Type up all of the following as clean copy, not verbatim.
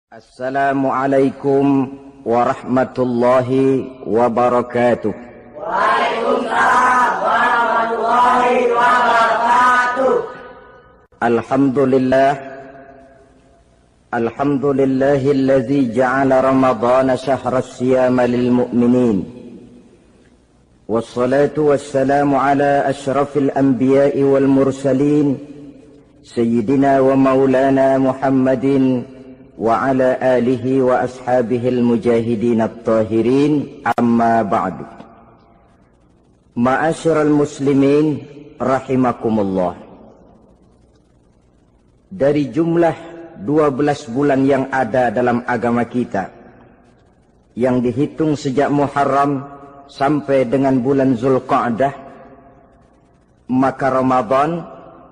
Assalamualaikum warahmatullahi wabarakatuh. Waalaikumsalam warahmatullahi wabarakatuh. Alhamdulillahilladzi ja'ala ramadhana syahra siyama lil mu'minin. Wassalatu wassalamu ala asyrafil anbiya'i wal mursalin sayyidina wa maulana Muhammadin wa ala alihi wa ashabihil mujahidin at-tahirin, amma ba'du. Ma'asyiral muslimin rahimakumullah. Dari jumlah 12 bulan yang ada dalam agama kita, yang dihitung sejak Muharram sampai dengan bulan Zulqa'dah, maka Ramadan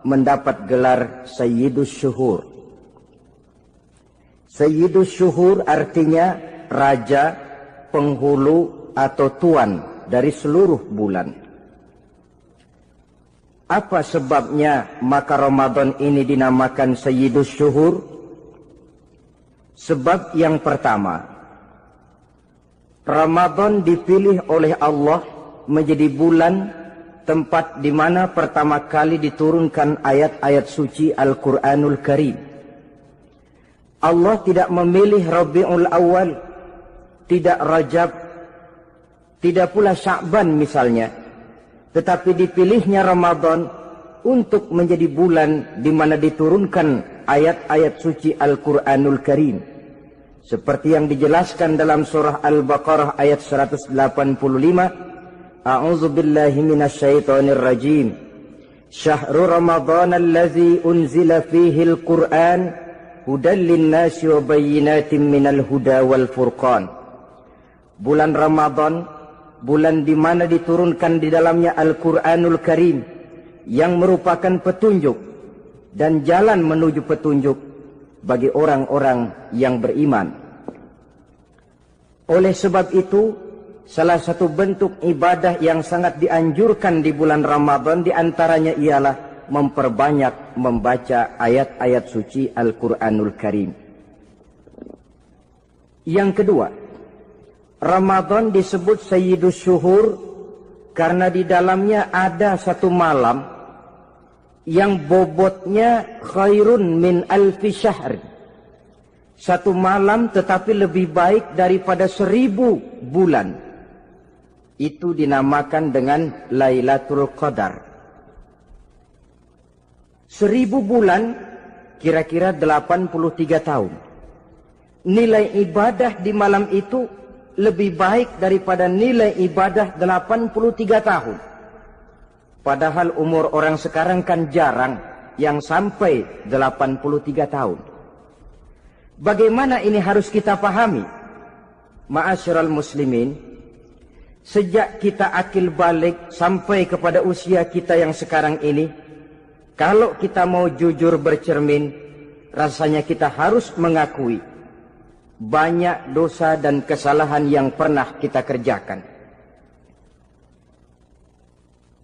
mendapat gelar Sayyidus Syuhur. Sayyidus Syuhur artinya raja, penghulu atau tuan dari seluruh bulan. Apa sebabnya maka Ramadan ini dinamakan Sayyidus Syuhur? Sebab yang pertama, Ramadan dipilih oleh Allah menjadi bulan tempat di mana pertama kali diturunkan ayat-ayat suci Al-Quranul Karim. Allah tidak memilih Rabiul Awal, tidak Rajab, tidak pula Sya'ban misalnya, tetapi dipilihnya Ramadan untuk menjadi bulan di mana diturunkan ayat-ayat suci Al-Quranul Karim. Seperti yang dijelaskan dalam surah Al-Baqarah ayat 185, A'udzu billahi minasyaitonir rajim. Syahrul Ramadan allazi unzila fihi al-Qur'an hudan linnasi wa bayyinatin minal huda wal furqan. Bulan Ramadan, bulan di mana diturunkan di dalamnya Al-Quranul Karim, yang merupakan petunjuk dan jalan menuju petunjuk bagi orang-orang yang beriman. Oleh sebab itu, salah satu bentuk ibadah yang sangat dianjurkan di bulan Ramadan diantaranya ialah memperbanyak membaca ayat-ayat suci Al-Quranul Karim. Yang kedua, Ramadan disebut Sayyidus Syuhur karena di dalamnya ada satu malam yang bobotnya khairun min alfi syahr. Satu malam tetapi lebih baik daripada 1000 bulan. Itu dinamakan dengan Lailatul Qadar. 1000 bulan kira-kira 83 tahun. Nilai ibadah di malam itu lebih baik daripada nilai ibadah 83 tahun. Padahal umur orang sekarang kan jarang yang sampai 83 tahun. Bagaimana ini harus kita pahami? Ma'asyiral muslimin, sejak kita akil balik sampai kepada usia kita yang sekarang ini, kalau kita mau jujur bercermin, rasanya kita harus mengakui banyak dosa dan kesalahan yang pernah kita kerjakan.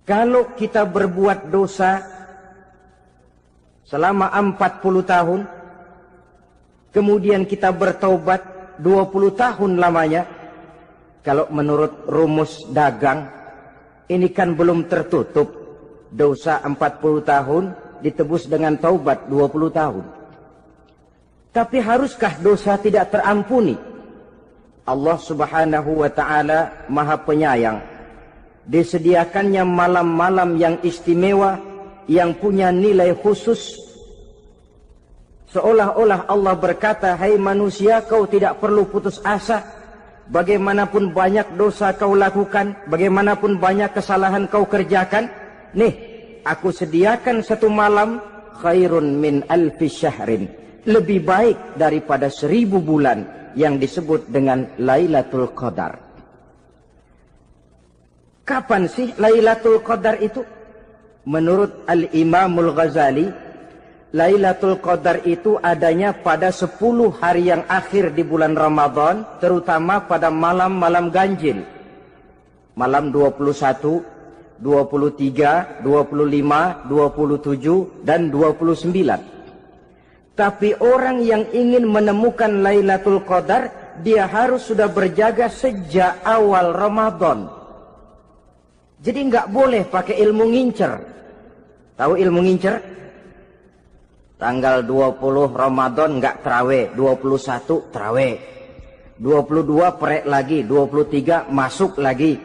Kalau kita berbuat dosa selama 40 tahun, kemudian kita bertaubat 20 tahun lamanya, kalau menurut rumus dagang, ini kan belum tertutup. Dosa 40 tahun ditebus dengan taubat 20 tahun. Tapi haruskah dosa tidak terampuni? Allah Subhanahu wa ta'ala Maha Penyayang. Disediakannya malam-malam yang istimewa, yang punya nilai khusus. Seolah-olah Allah berkata, hai manusia, kau tidak perlu putus asa. Bagaimanapun banyak dosa kau lakukan, bagaimanapun banyak kesalahan kau kerjakan, nih, aku sediakan satu malam khairun min alfi syahrin. Lebih baik daripada 1000 bulan yang disebut dengan Lailatul Qadar. Kapan sih Lailatul Qadar itu? Menurut Al-Imamul Ghazali, Lailatul Qadar itu adanya pada 10 hari yang akhir di bulan Ramadan, terutama pada malam-malam ganjil. Malam 21, 23, 25, 27, dan 29. Tapi orang yang ingin menemukan Lailatul Qadar, dia harus sudah berjaga sejak awal Ramadan. Jadi nggak boleh pakai ilmu ngincer. Tahu ilmu ngincer? Tanggal 20 Ramadan nggak terawih, 21 terawih, 22 perek lagi, 23 masuk lagi,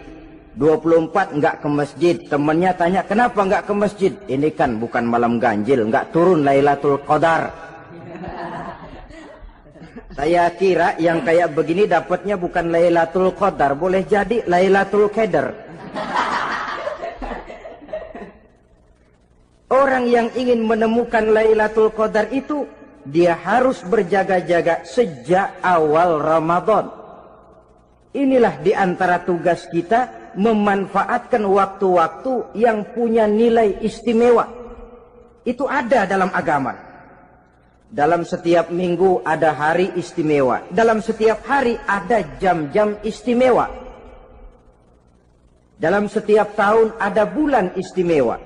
24 nggak ke masjid. Temennya tanya, kenapa nggak ke masjid? Ini kan bukan malam ganjil, nggak turun Lailatul Qadar. Saya kira yang kayak begini dapatnya bukan Lailatul Qadar, boleh jadi Lailatul Qadar. Orang yang ingin menemukan Lailatul Qadar itu, dia harus berjaga-jaga sejak awal Ramadan. Inilah di antara tugas kita, memanfaatkan waktu-waktu yang punya nilai istimewa. Itu ada dalam agama. Dalam setiap minggu ada hari istimewa. Dalam setiap hari ada jam-jam istimewa. Dalam setiap tahun ada bulan istimewa.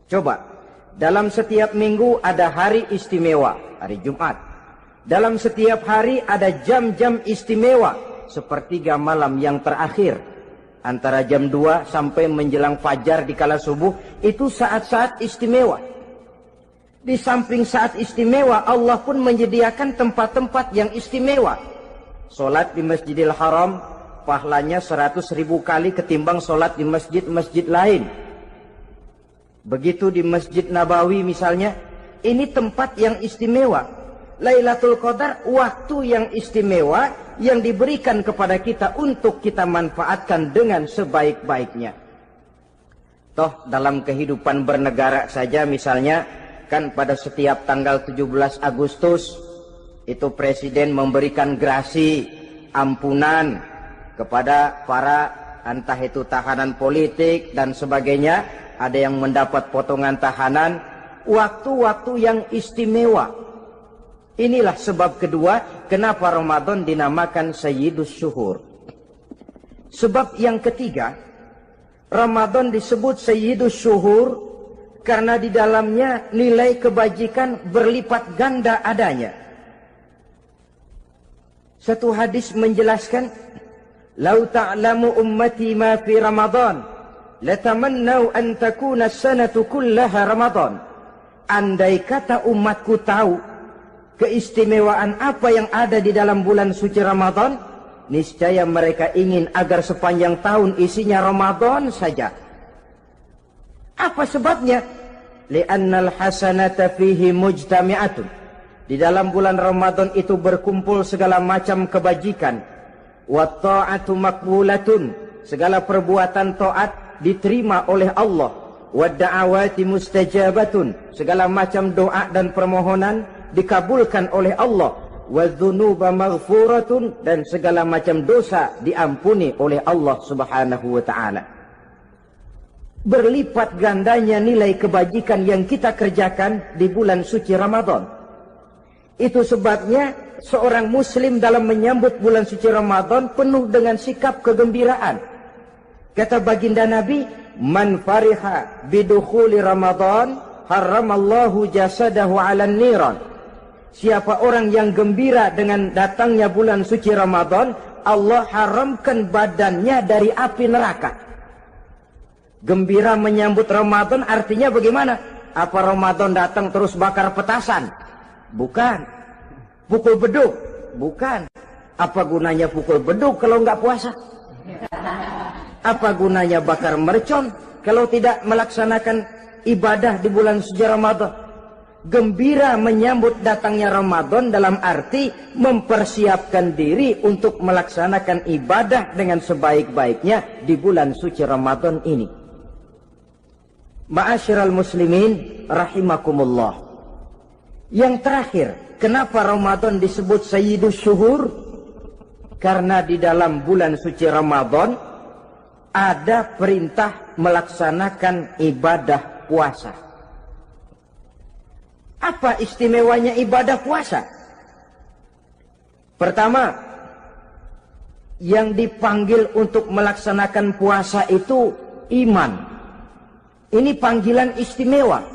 Coba, dalam setiap minggu ada hari istimewa, hari Jumat. Dalam setiap hari ada jam-jam istimewa, sepertiga malam yang terakhir. Antara jam 2 sampai menjelang fajar di kala subuh, itu saat-saat istimewa. Di samping saat istimewa, Allah pun menyediakan tempat-tempat yang istimewa. Solat di Masjidil Haram, pahalanya 100.000 kali ketimbang solat di masjid-masjid lain. Begitu di Masjid Nabawi misalnya, ini tempat yang istimewa. Lailatul Qadar, waktu yang istimewa yang diberikan kepada kita untuk kita manfaatkan dengan sebaik-baiknya. Toh dalam kehidupan bernegara saja misalnya, kan pada setiap tanggal 17 Agustus itu presiden memberikan grasi ampunan kepada para entah itu tahanan politik dan sebagainya. Ada yang mendapat potongan tahanan. Waktu-waktu yang istimewa. Inilah sebab kedua kenapa Ramadan dinamakan Sayyidus Syuhur. Sebab yang ketiga, Ramadan disebut Sayyidus Syuhur karena di dalamnya nilai kebajikan berlipat ganda adanya. Satu hadis menjelaskan, "Lau ta'lamu ummati ma fi Ramadan, latamannau an takuna as-sanatu kullaha Ramadan." Andai kata umatku tahu keistimewaan apa yang ada di dalam bulan suci Ramadan, niscaya mereka ingin agar sepanjang tahun isinya Ramadan saja. Apa sebabnya? Li'annal hasanata fihi mujtami'atun. Di dalam bulan Ramadan itu berkumpul segala macam kebajikan. Wa ta'atu maqbulatun. Segala perbuatan taat diterima oleh Allah. Wa da'awati mustajabatun. Segala macam doa dan permohonan dikabulkan oleh Allah. Wa dzunuba maghfuratun. Dan segala macam dosa diampuni oleh Allah Subhanahu wa ta'ala. Berlipat gandanya nilai kebajikan yang kita kerjakan di bulan suci Ramadan. Itu sebabnya seorang muslim dalam menyambut bulan suci Ramadan penuh dengan sikap kegembiraan. Kata baginda Nabi, "Man fariha bidukhuli Ramadan, haramallahu jasadahu 'alan niran." Siapa orang yang gembira dengan datangnya bulan suci Ramadan, Allah haramkan badannya dari api neraka. Gembira menyambut Ramadan artinya bagaimana? Apa Ramadan datang terus bakar petasan? Bukan. Pukul beduk? Bukan. Apa gunanya pukul beduk kalau nggak puasa? Apa gunanya bakar mercon kalau tidak melaksanakan ibadah di bulan suci Ramadan? Gembira menyambut datangnya Ramadan dalam arti mempersiapkan diri untuk melaksanakan ibadah dengan sebaik-baiknya di bulan suci Ramadan ini. Ma'asyiral muslimin rahimakumullah. Yang terakhir, kenapa Ramadan disebut Sayyidus Syuhur? Karena di dalam bulan suci Ramadan ada perintah melaksanakan ibadah puasa. Apa istimewanya ibadah puasa? Pertama, yang dipanggil untuk melaksanakan puasa itu iman. Ini panggilan istimewa.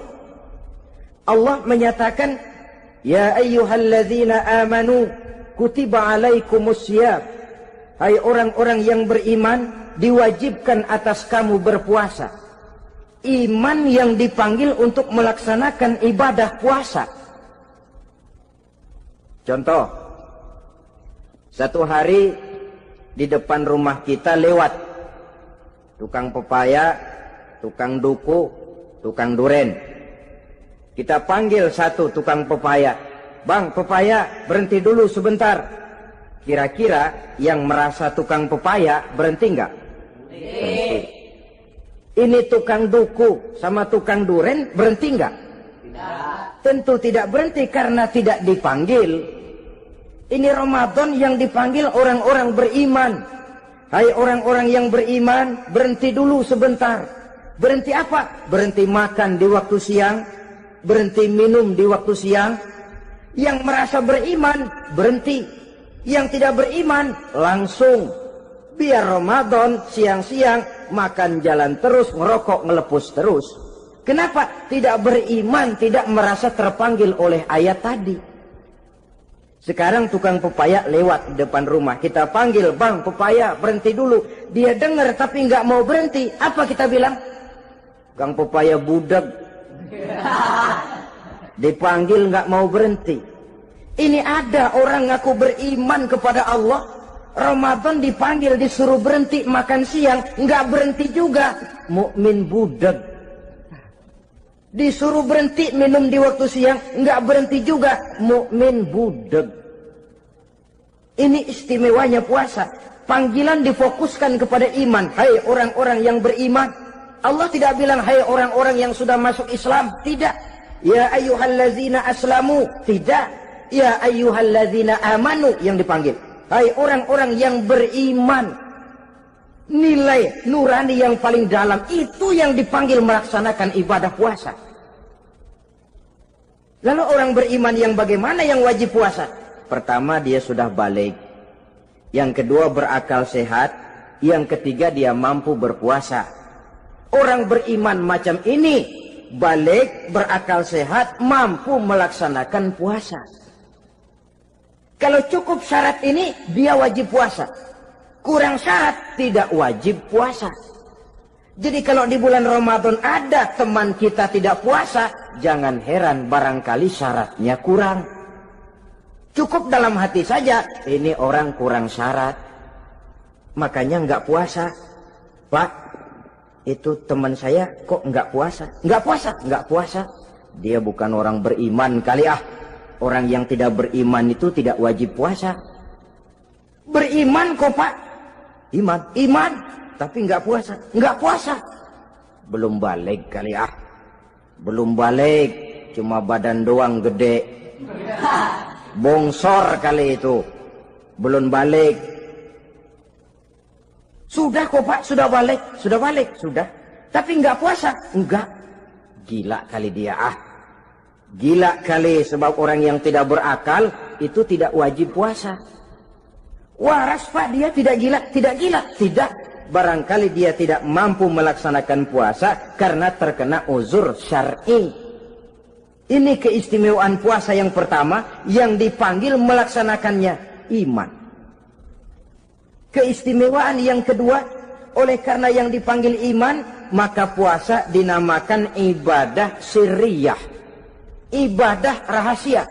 Allah menyatakan, Ya ayyuhalladzina amanu kutiba alaikumusiyam. Hai orang-orang yang beriman, diwajibkan atas kamu berpuasa. Iman yang dipanggil untuk melaksanakan ibadah puasa. Contoh, satu hari di depan rumah kita lewat tukang pepaya, tukang duku, tukang duren. Kita panggil satu tukang pepaya. Bang, pepaya, berhenti dulu sebentar. Kira-kira yang merasa tukang pepaya berhenti enggak? Berhenti. Ini tukang duku sama tukang duren berhenti enggak? Tidak. Tentu tidak berhenti karena tidak dipanggil. Ini Ramadan yang dipanggil orang-orang beriman. Hai orang-orang yang beriman, berhenti dulu sebentar. Berhenti apa? Berhenti makan di waktu siang, berhenti minum di waktu siang. Yang merasa beriman, berhenti. Yang tidak beriman, langsung. Biar Ramadan siang-siang makan jalan terus, ngerokok, ngelepus terus. Kenapa? Tidak beriman, tidak merasa terpanggil oleh ayat tadi. Sekarang tukang pepaya lewat di depan rumah. Kita panggil, bang pepaya berhenti dulu. Dia dengar tapi nggak mau berhenti. Apa kita bilang? Kang pepaya budak. Dipanggil nggak mau berhenti. Ini ada orang ngaku beriman kepada Allah. Ramadan dipanggil disuruh berhenti makan siang, nggak berhenti juga. Mukmin budak. Disuruh berhenti minum di waktu siang, nggak berhenti juga. Mukmin budak. Ini istimewanya puasa. Panggilan difokuskan kepada iman. Hai orang-orang yang beriman. Allah tidak bilang hai orang-orang yang sudah masuk Islam. Tidak. Ya ayyuhallazina aslamu. Tidak. Ya ayyuhalladzina amanu yang dipanggil. Hai orang-orang yang beriman. Nilai nurani yang paling dalam itu yang dipanggil melaksanakan ibadah puasa. Lalu orang beriman yang bagaimana yang wajib puasa? Pertama dia sudah balik. Yang kedua berakal sehat. Yang ketiga dia mampu berpuasa. Orang beriman macam ini balik, berakal sehat, mampu melaksanakan puasa. Kalau cukup syarat ini, dia wajib puasa. Kurang syarat, tidak wajib puasa. Jadi kalau di bulan Ramadan ada teman kita tidak puasa, jangan heran barangkali syaratnya kurang. Cukup dalam hati saja, ini orang kurang syarat. Makanya nggak puasa. Pak, itu teman saya kok nggak puasa? Nggak puasa, nggak puasa. Dia bukan orang beriman kali ah. Orang yang tidak beriman itu tidak wajib puasa. Beriman kok pak? Iman. Tapi nggak puasa. Nggak puasa. Belum balik kali ah. Belum balik. Cuma badan doang gede. Bongsor kali itu. Belum balik. Sudah kok pak, sudah balik. Sudah balik, sudah. Tapi nggak puasa. Enggak. Gila kali dia ah. Gila kali, sebab orang yang tidak berakal itu tidak wajib puasa. Waras pak, dia tidak gila. Tidak gila, tidak. Barangkali dia tidak mampu melaksanakan puasa karena terkena uzur syar'i. Ini keistimewaan puasa yang pertama yang dipanggil melaksanakannya iman. Keistimewaan yang kedua, oleh karena yang dipanggil iman, maka puasa dinamakan ibadah sirriyah. Ibadah rahasia.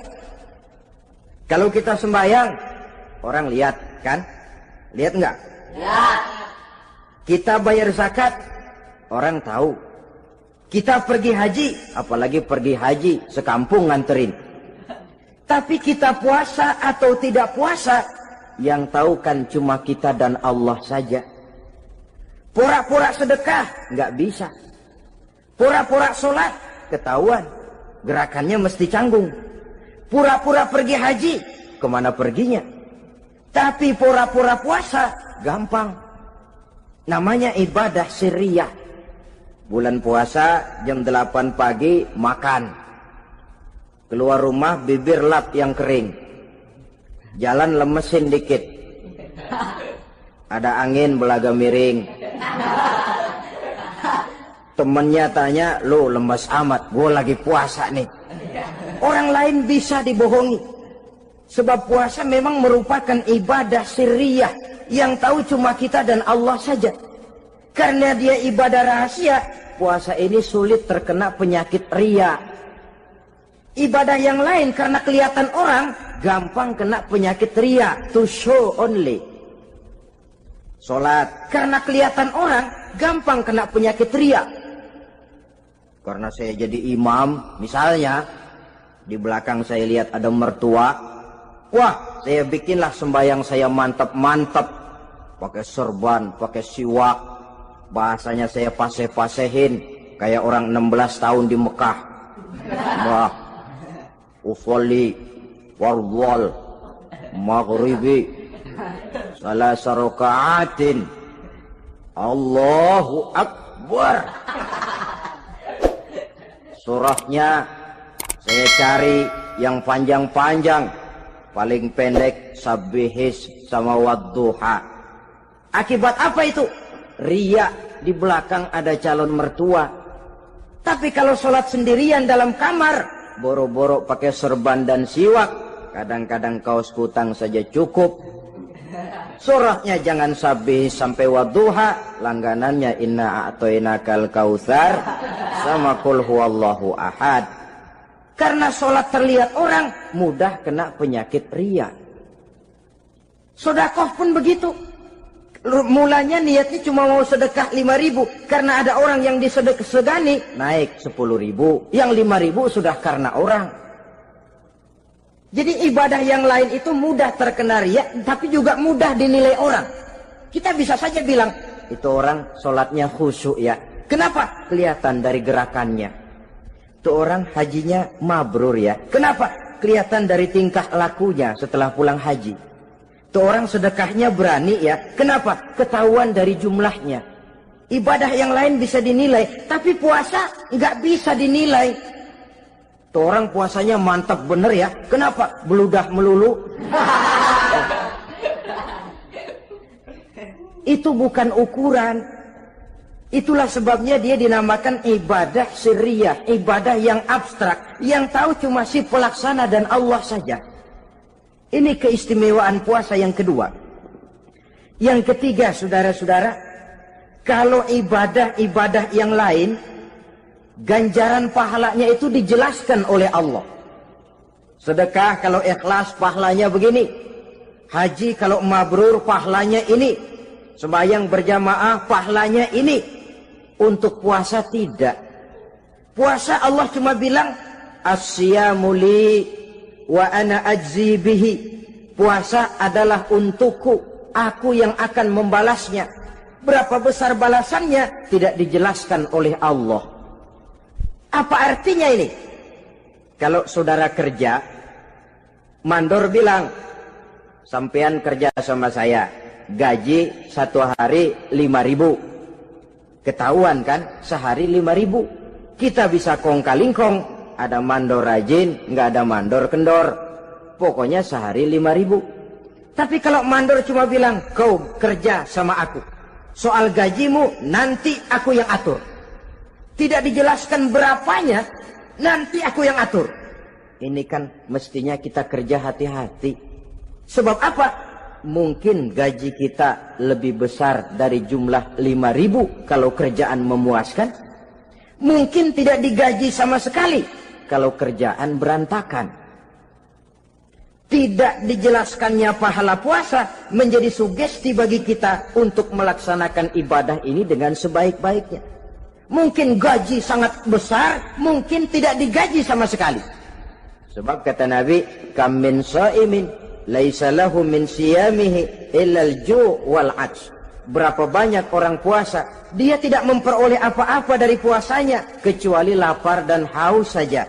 Kalau kita sembahyang, orang lihat kan? Lihat enggak? Lihat. Kita bayar zakat, orang tahu. Kita pergi haji, apalagi pergi haji, sekampung nganterin. Tapi kita puasa atau tidak puasa, yang tahu kan cuma kita dan Allah saja. Pura-pura sedekah, nggak bisa. Pura-pura sholat, ketahuan. Gerakannya mesti canggung. Pura-pura pergi haji, kemana perginya? Tapi pura-pura puasa, gampang. Namanya ibadah sirriyah. Bulan puasa, jam 8 pagi, makan. Keluar rumah, bibir lap yang kering. Jalan lemesin dikit. Ada angin, belaga miring. Temennya tanya, lu lemes amat, gue lagi puasa nih. orang lain bisa dibohongi. Sebab puasa memang merupakan ibadah sirriyah yang tahu cuma kita dan Allah saja. Karena dia ibadah rahasia, puasa ini sulit terkena penyakit riya. Ibadah yang lain karena kelihatan orang, gampang kena penyakit riya, to show only. Sholat karena kelihatan orang, gampang kena penyakit riya. Karena saya jadi imam, misalnya di belakang saya lihat ada mertua, wah saya bikinlah sembahyang saya mantap-mantap, pakai serban, pakai siwak, bahasanya saya paseh-pasehin kayak orang 16 tahun di Mekah. Wah, ufolli warwal maghribi salasa raka'atin Allahu Akbar. Surahnya saya cari yang panjang-panjang, paling pendek sabbihis sama wadduha. Akibat apa itu? Riya, di belakang ada calon mertua. Tapi kalau sholat sendirian dalam kamar, boro-boro pakai serban dan siwak, kadang-kadang kaos kutang saja cukup. Surahnya jangan sabbihis sampai wadduha, langganannya inna a'toinakal kautsar sama qul huwallahu ahad. Karena sholat terlihat orang, mudah kena penyakit riya. Sedekah pun begitu. Mulanya niatnya cuma mau sedekah 5.000, karena ada orang yang disegani naik 10.000, yang 5.000 sudah karena orang. Jadi ibadah yang lain itu mudah terkena riya, tapi juga mudah dinilai orang. Kita bisa saja bilang, itu orang sholatnya khusyuk ya. Kenapa? Kelihatan dari gerakannya. Itu orang hajinya mabrur ya. Kenapa? Kelihatan dari tingkah lakunya setelah pulang haji. Itu orang sedekahnya berani ya. Kenapa? Ketahuan dari jumlahnya. Ibadah yang lain bisa dinilai, tapi puasa nggak bisa dinilai. Tuh orang puasanya mantap bener ya. Kenapa? Beludah melulu. Itu bukan ukuran. Itulah sebabnya dia dinamakan ibadah sirriyah, ibadah yang abstrak, yang tahu cuma si pelaksana dan Allah saja. Ini keistimewaan puasa yang kedua. Yang ketiga, saudara-saudara, kalau ibadah-ibadah yang lain, ganjaran pahalanya itu dijelaskan oleh Allah. Sedekah kalau ikhlas pahalanya begini. Haji kalau mabrur pahalanya ini. Sembahyang berjamaah pahalanya ini. Untuk puasa tidak. Puasa Allah cuma bilang as-siyamu li wa ana ajzi bihi. Puasa adalah untukku, aku yang akan membalasnya. Berapa besar balasannya tidak dijelaskan oleh Allah. Apa artinya ini? Kalau saudara kerja, mandor bilang, sampean kerja sama saya, gaji 1 hari 5.000. Ketahuan kan, sehari 5.000. Kita bisa kong kalingkong, ada mandor rajin, nggak ada mandor kendor. Pokoknya sehari 5.000. Tapi kalau mandor cuma bilang, kau kerja sama aku, soal gajimu nanti aku yang atur. Tidak dijelaskan berapanya, nanti aku yang atur. Ini kan mestinya kita kerja hati-hati. Sebab apa? Mungkin gaji kita lebih besar dari jumlah 5.000 kalau kerjaan memuaskan. Mungkin tidak digaji sama sekali kalau kerjaan berantakan. Tidak dijelaskannya pahala puasa menjadi sugesti bagi kita untuk melaksanakan ibadah ini dengan sebaik-baiknya. Mungkin gaji sangat besar, mungkin tidak digaji sama sekali. Sebab kata Nabi, kam min shaimin laisa lahu min siyamihi illa al-ju' wal 'atsh. Berapa banyak orang puasa, dia tidak memperoleh apa-apa dari puasanya kecuali lapar dan haus saja.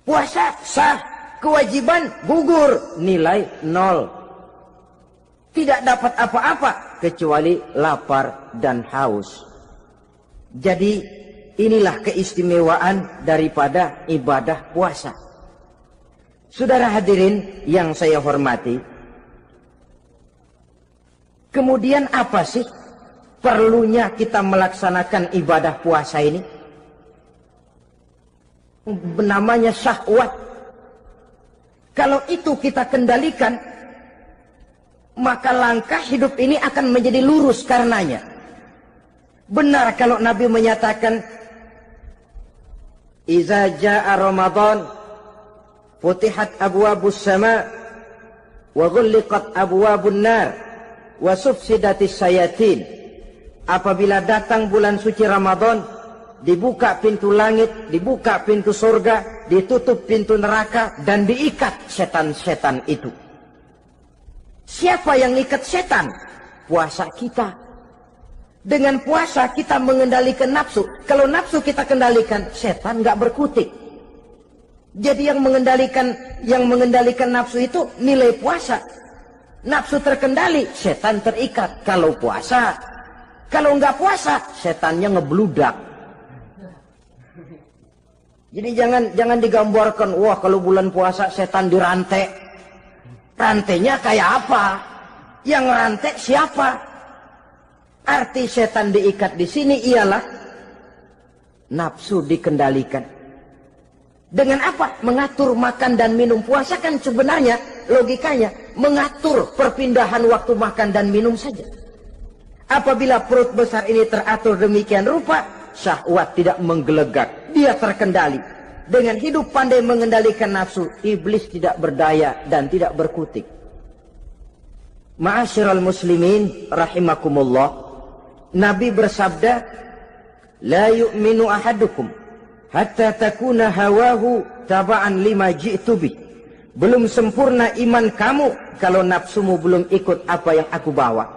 Puasa sah, kewajiban gugur, nilai 0. Tidak dapat apa-apa kecuali lapar dan haus. Jadi inilah keistimewaan daripada ibadah puasa. Saudara hadirin yang saya hormati, kemudian apa sih perlunya kita melaksanakan ibadah puasa ini? namanya syahwat. Kalau itu kita kendalikan, maka langkah hidup ini akan menjadi lurus karenanya. Benar kalau Nabi menyatakan, "Iza jaa Ramadan, futihat abwabus sama, wa ghulliqat abwabun nar, wa sufsidatis sayatin." Apabila datang bulan suci Ramadan, dibuka pintu langit, dibuka pintu surga, ditutup pintu neraka, dan diikat setan-setan itu. Siapa yang ikat setan? Puasa kita. Dengan puasa kita mengendalikan nafsu. Kalau nafsu kita kendalikan, setan nggak berkutik. Jadi yang mengendalikan nafsu itu nilai puasa. Nafsu terkendali, setan terikat. Kalau puasa, kalau nggak puasa, setannya ngebludak. Jadi jangan digambarkan, wah kalau bulan puasa setan dirantai. Rantainya kayak apa? Yang rantai siapa? Arti setan diikat di sini ialah nafsu dikendalikan. Dengan apa? Mengatur makan dan minum. Puasa kan sebenarnya logikanya mengatur perpindahan waktu makan dan minum saja. Apabila perut besar ini teratur demikian rupa, syahwat tidak menggelegak, dia terkendali. Dengan hidup pandai mengendalikan nafsu, iblis tidak berdaya dan tidak berkutik. Ma'asyiral muslimin rahimakumullah, Nabi bersabda, "La yu'minu ahadukum hatta takuna hawahu taba'an lima ji'tu bih." Belum sempurna iman kamu kalau nafsumu belum ikut apa yang aku bawa.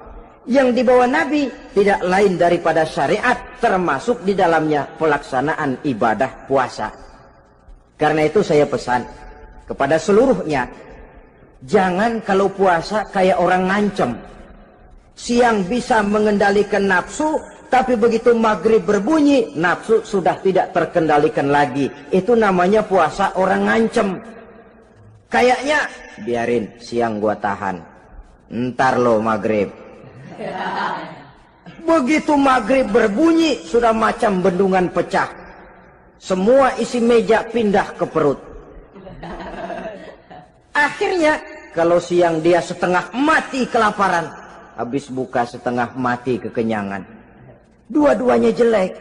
Yang dibawa Nabi tidak lain daripada syariat, termasuk di dalamnya pelaksanaan ibadah puasa. Karena itu saya pesan kepada seluruhnya, jangan kalau puasa kayak orang ngancem. Siang bisa mengendalikan nafsu, tapi begitu maghrib berbunyi, nafsu sudah tidak terkendalikan lagi. Itu namanya puasa orang ngancem. Kayaknya, biarin siang gua tahan, ntar lo maghrib. Begitu maghrib berbunyi, sudah macam bendungan pecah. Semua isi meja pindah ke perut. Akhirnya, kalau siang dia setengah mati kelaparan, habis buka setengah mati kekenyangan. Dua-duanya jelek.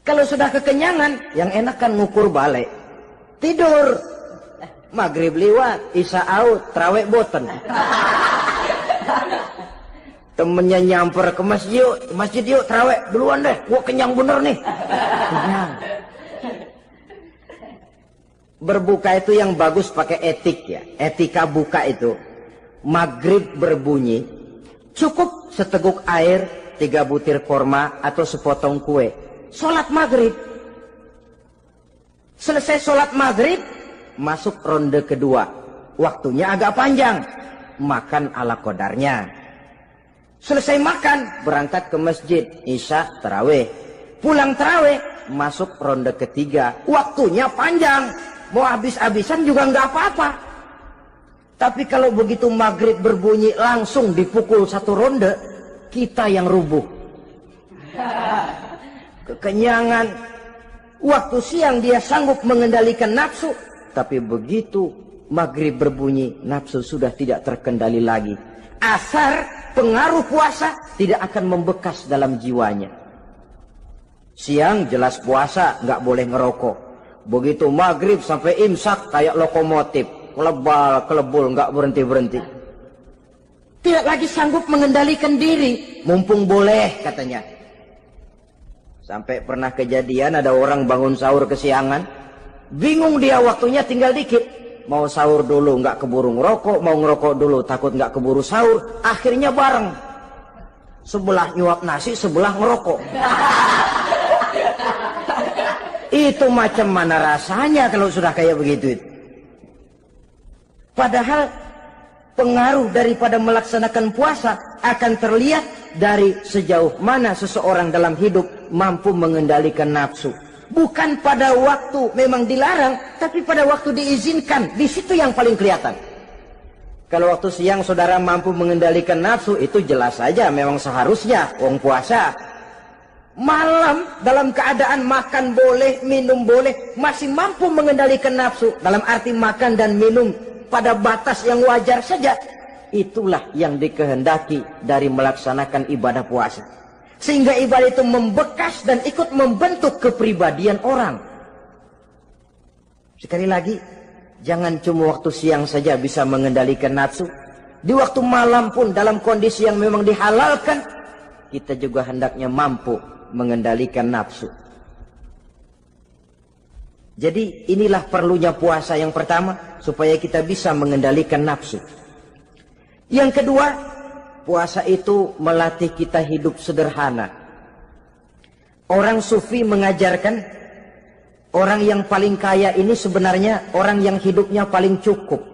Kalau sudah kekenyangan, yang enak kan ngukur balik. Tidur. Maghrib liwat, isya out, trawek boten. Temennya nyamper ke masjid yuk trawek duluan deh, gua kenyang bener nih. Kenyang. Berbuka itu yang bagus pakai etik ya, etika buka itu. Maghrib berbunyi, cukup seteguk air, 3 butir korma atau sepotong kue. Sholat maghrib. Selesai sholat maghrib, masuk ronde kedua. Waktunya agak panjang, makan ala qadarnya. Selesai makan, berangkat ke masjid, isya, tarawih. Pulang tarawih, masuk ronde ketiga. Waktunya panjang, mau habis-habisan juga nggak apa-apa. Tapi kalau begitu maghrib berbunyi langsung dipukul 1 ronde, kita yang rubuh. Kekenyangan. Waktu siang dia sanggup mengendalikan nafsu, tapi begitu maghrib berbunyi, nafsu sudah tidak terkendali lagi. Asar pengaruh puasa tidak akan membekas dalam jiwanya. Siang jelas puasa, nggak boleh ngerokok. Begitu maghrib sampai imsak kayak lokomotif, kelebul nggak berhenti-berhenti. Tidak lagi sanggup mengendalikan diri, mumpung boleh katanya. Sampai pernah kejadian ada orang bangun sahur kesiangan, bingung dia waktunya tinggal dikit. Mau sahur dulu nggak keburu ngerokok, mau ngerokok dulu takut nggak keburu sahur, akhirnya bareng. Sebelah nyuap nasi, sebelah ngerokok. Itu macam mana rasanya kalau sudah kayak begitu? Padahal pengaruh daripada melaksanakan puasa akan terlihat dari sejauh mana seseorang dalam hidup mampu mengendalikan nafsu. Bukan pada waktu memang dilarang, tapi pada waktu diizinkan. Di situ yang paling kelihatan. Kalau waktu siang saudara mampu mengendalikan nafsu, itu jelas saja memang seharusnya wong puasa. malam dalam keadaan makan boleh, minum boleh, masih mampu mengendalikan nafsu, dalam arti makan dan minum pada batas yang wajar saja, itulah yang dikehendaki dari melaksanakan ibadah puasa. Sehingga ibadah itu membekas dan ikut membentuk kepribadian orang. Sekali lagi, jangan cuma waktu siang saja bisa mengendalikan nafsu. Di waktu malam pun dalam kondisi yang memang dihalalkan, kita juga hendaknya mampu mengendalikan nafsu. Jadi inilah perlunya puasa yang pertama, supaya kita bisa mengendalikan nafsu. Yang kedua, puasa itu melatih kita hidup sederhana. Orang sufi mengajarkan, orang yang paling kaya ini sebenarnya orang yang hidupnya paling cukup.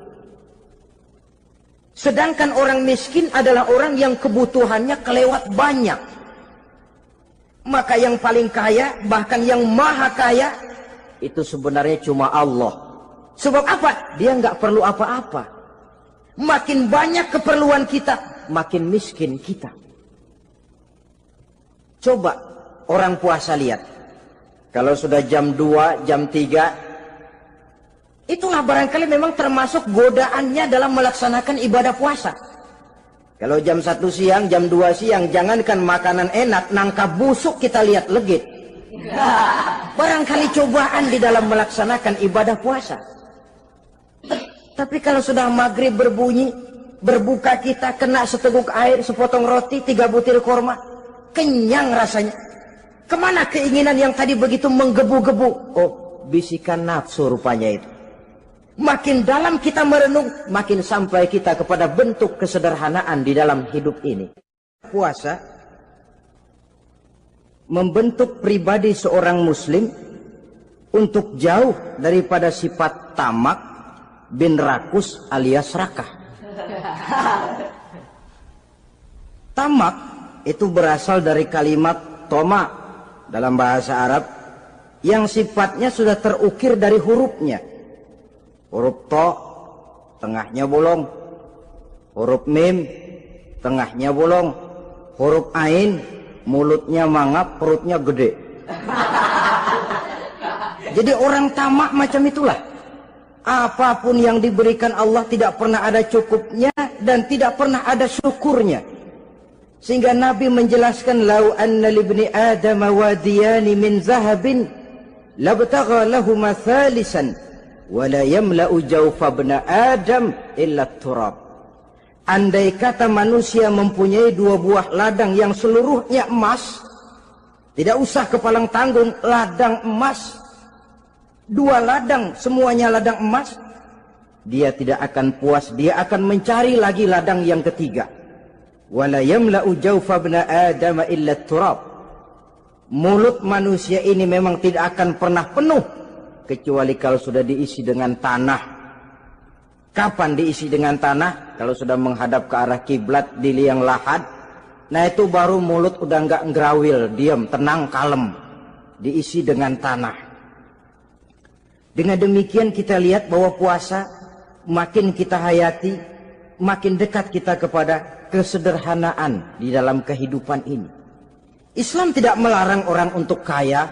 Sedangkan orang miskin adalah orang yang kebutuhannya kelewat banyak. Maka yang paling kaya, bahkan yang maha kaya, itu sebenarnya cuma Allah. Sebab apa? Dia nggak perlu apa-apa. Makin banyak keperluan kita, makin miskin kita. Coba orang puasa lihat. Kalau sudah jam 2, jam 3, itulah barangkali memang termasuk godaannya dalam melaksanakan ibadah puasa. Kalau jam 1 siang, jam 2 siang, jangankan makanan enak, nangka busuk kita lihat legit. Barangkali cobaan di dalam melaksanakan ibadah puasa. Tapi kalau sudah maghrib berbunyi, berbuka kita kena seteguk air, sepotong roti, 3 butir korma, kenyang rasanya. Kemana keinginan yang tadi begitu menggebu-gebu? Oh, bisikan nafsu rupanya itu. Makin dalam kita merenung, makin sampai kita kepada bentuk kesederhanaan di dalam hidup ini. Puasa membentuk pribadi seorang muslim untuk jauh daripada sifat tamak bin rakus alias rakah. Tamak itu berasal dari kalimat toma dalam bahasa Arab yang sifatnya sudah terukir dari hurufnya. Huruf to, tengahnya bolong. Huruf mim, tengahnya bolong. Huruf ain, mulutnya mangap, perutnya gede. Jadi orang tamak macam itulah. Apapun yang diberikan Allah tidak pernah ada cukupnya dan tidak pernah ada syukurnya. Sehingga Nabi menjelaskan, lau anna libni Adam wadiyani min zahabin labtagha lahuma thalisan wala yamla'u jawfa ibna Adam illa turab. Andai kata manusia mempunyai 2 buah ladang yang seluruhnya emas, tidak usah kepalang tanggung, ladang emas, 2 ladang semuanya ladang emas, dia tidak akan puas, dia akan mencari lagi ladang yang ketiga. Wala yamla'u jawfa ibna Adam illa turab. Mulut manusia ini memang tidak akan pernah penuh kecuali kalau sudah diisi dengan tanah. Kapan diisi dengan tanah? Kalau sudah menghadap ke arah kiblat di liang lahat, nah itu baru mulut udah nggak ngerawil, diam, tenang, kalem, diisi dengan tanah. Dengan demikian kita lihat bahwa puasa makin kita hayati, makin dekat kita kepada kesederhanaan di dalam kehidupan ini. Islam tidak melarang orang untuk kaya,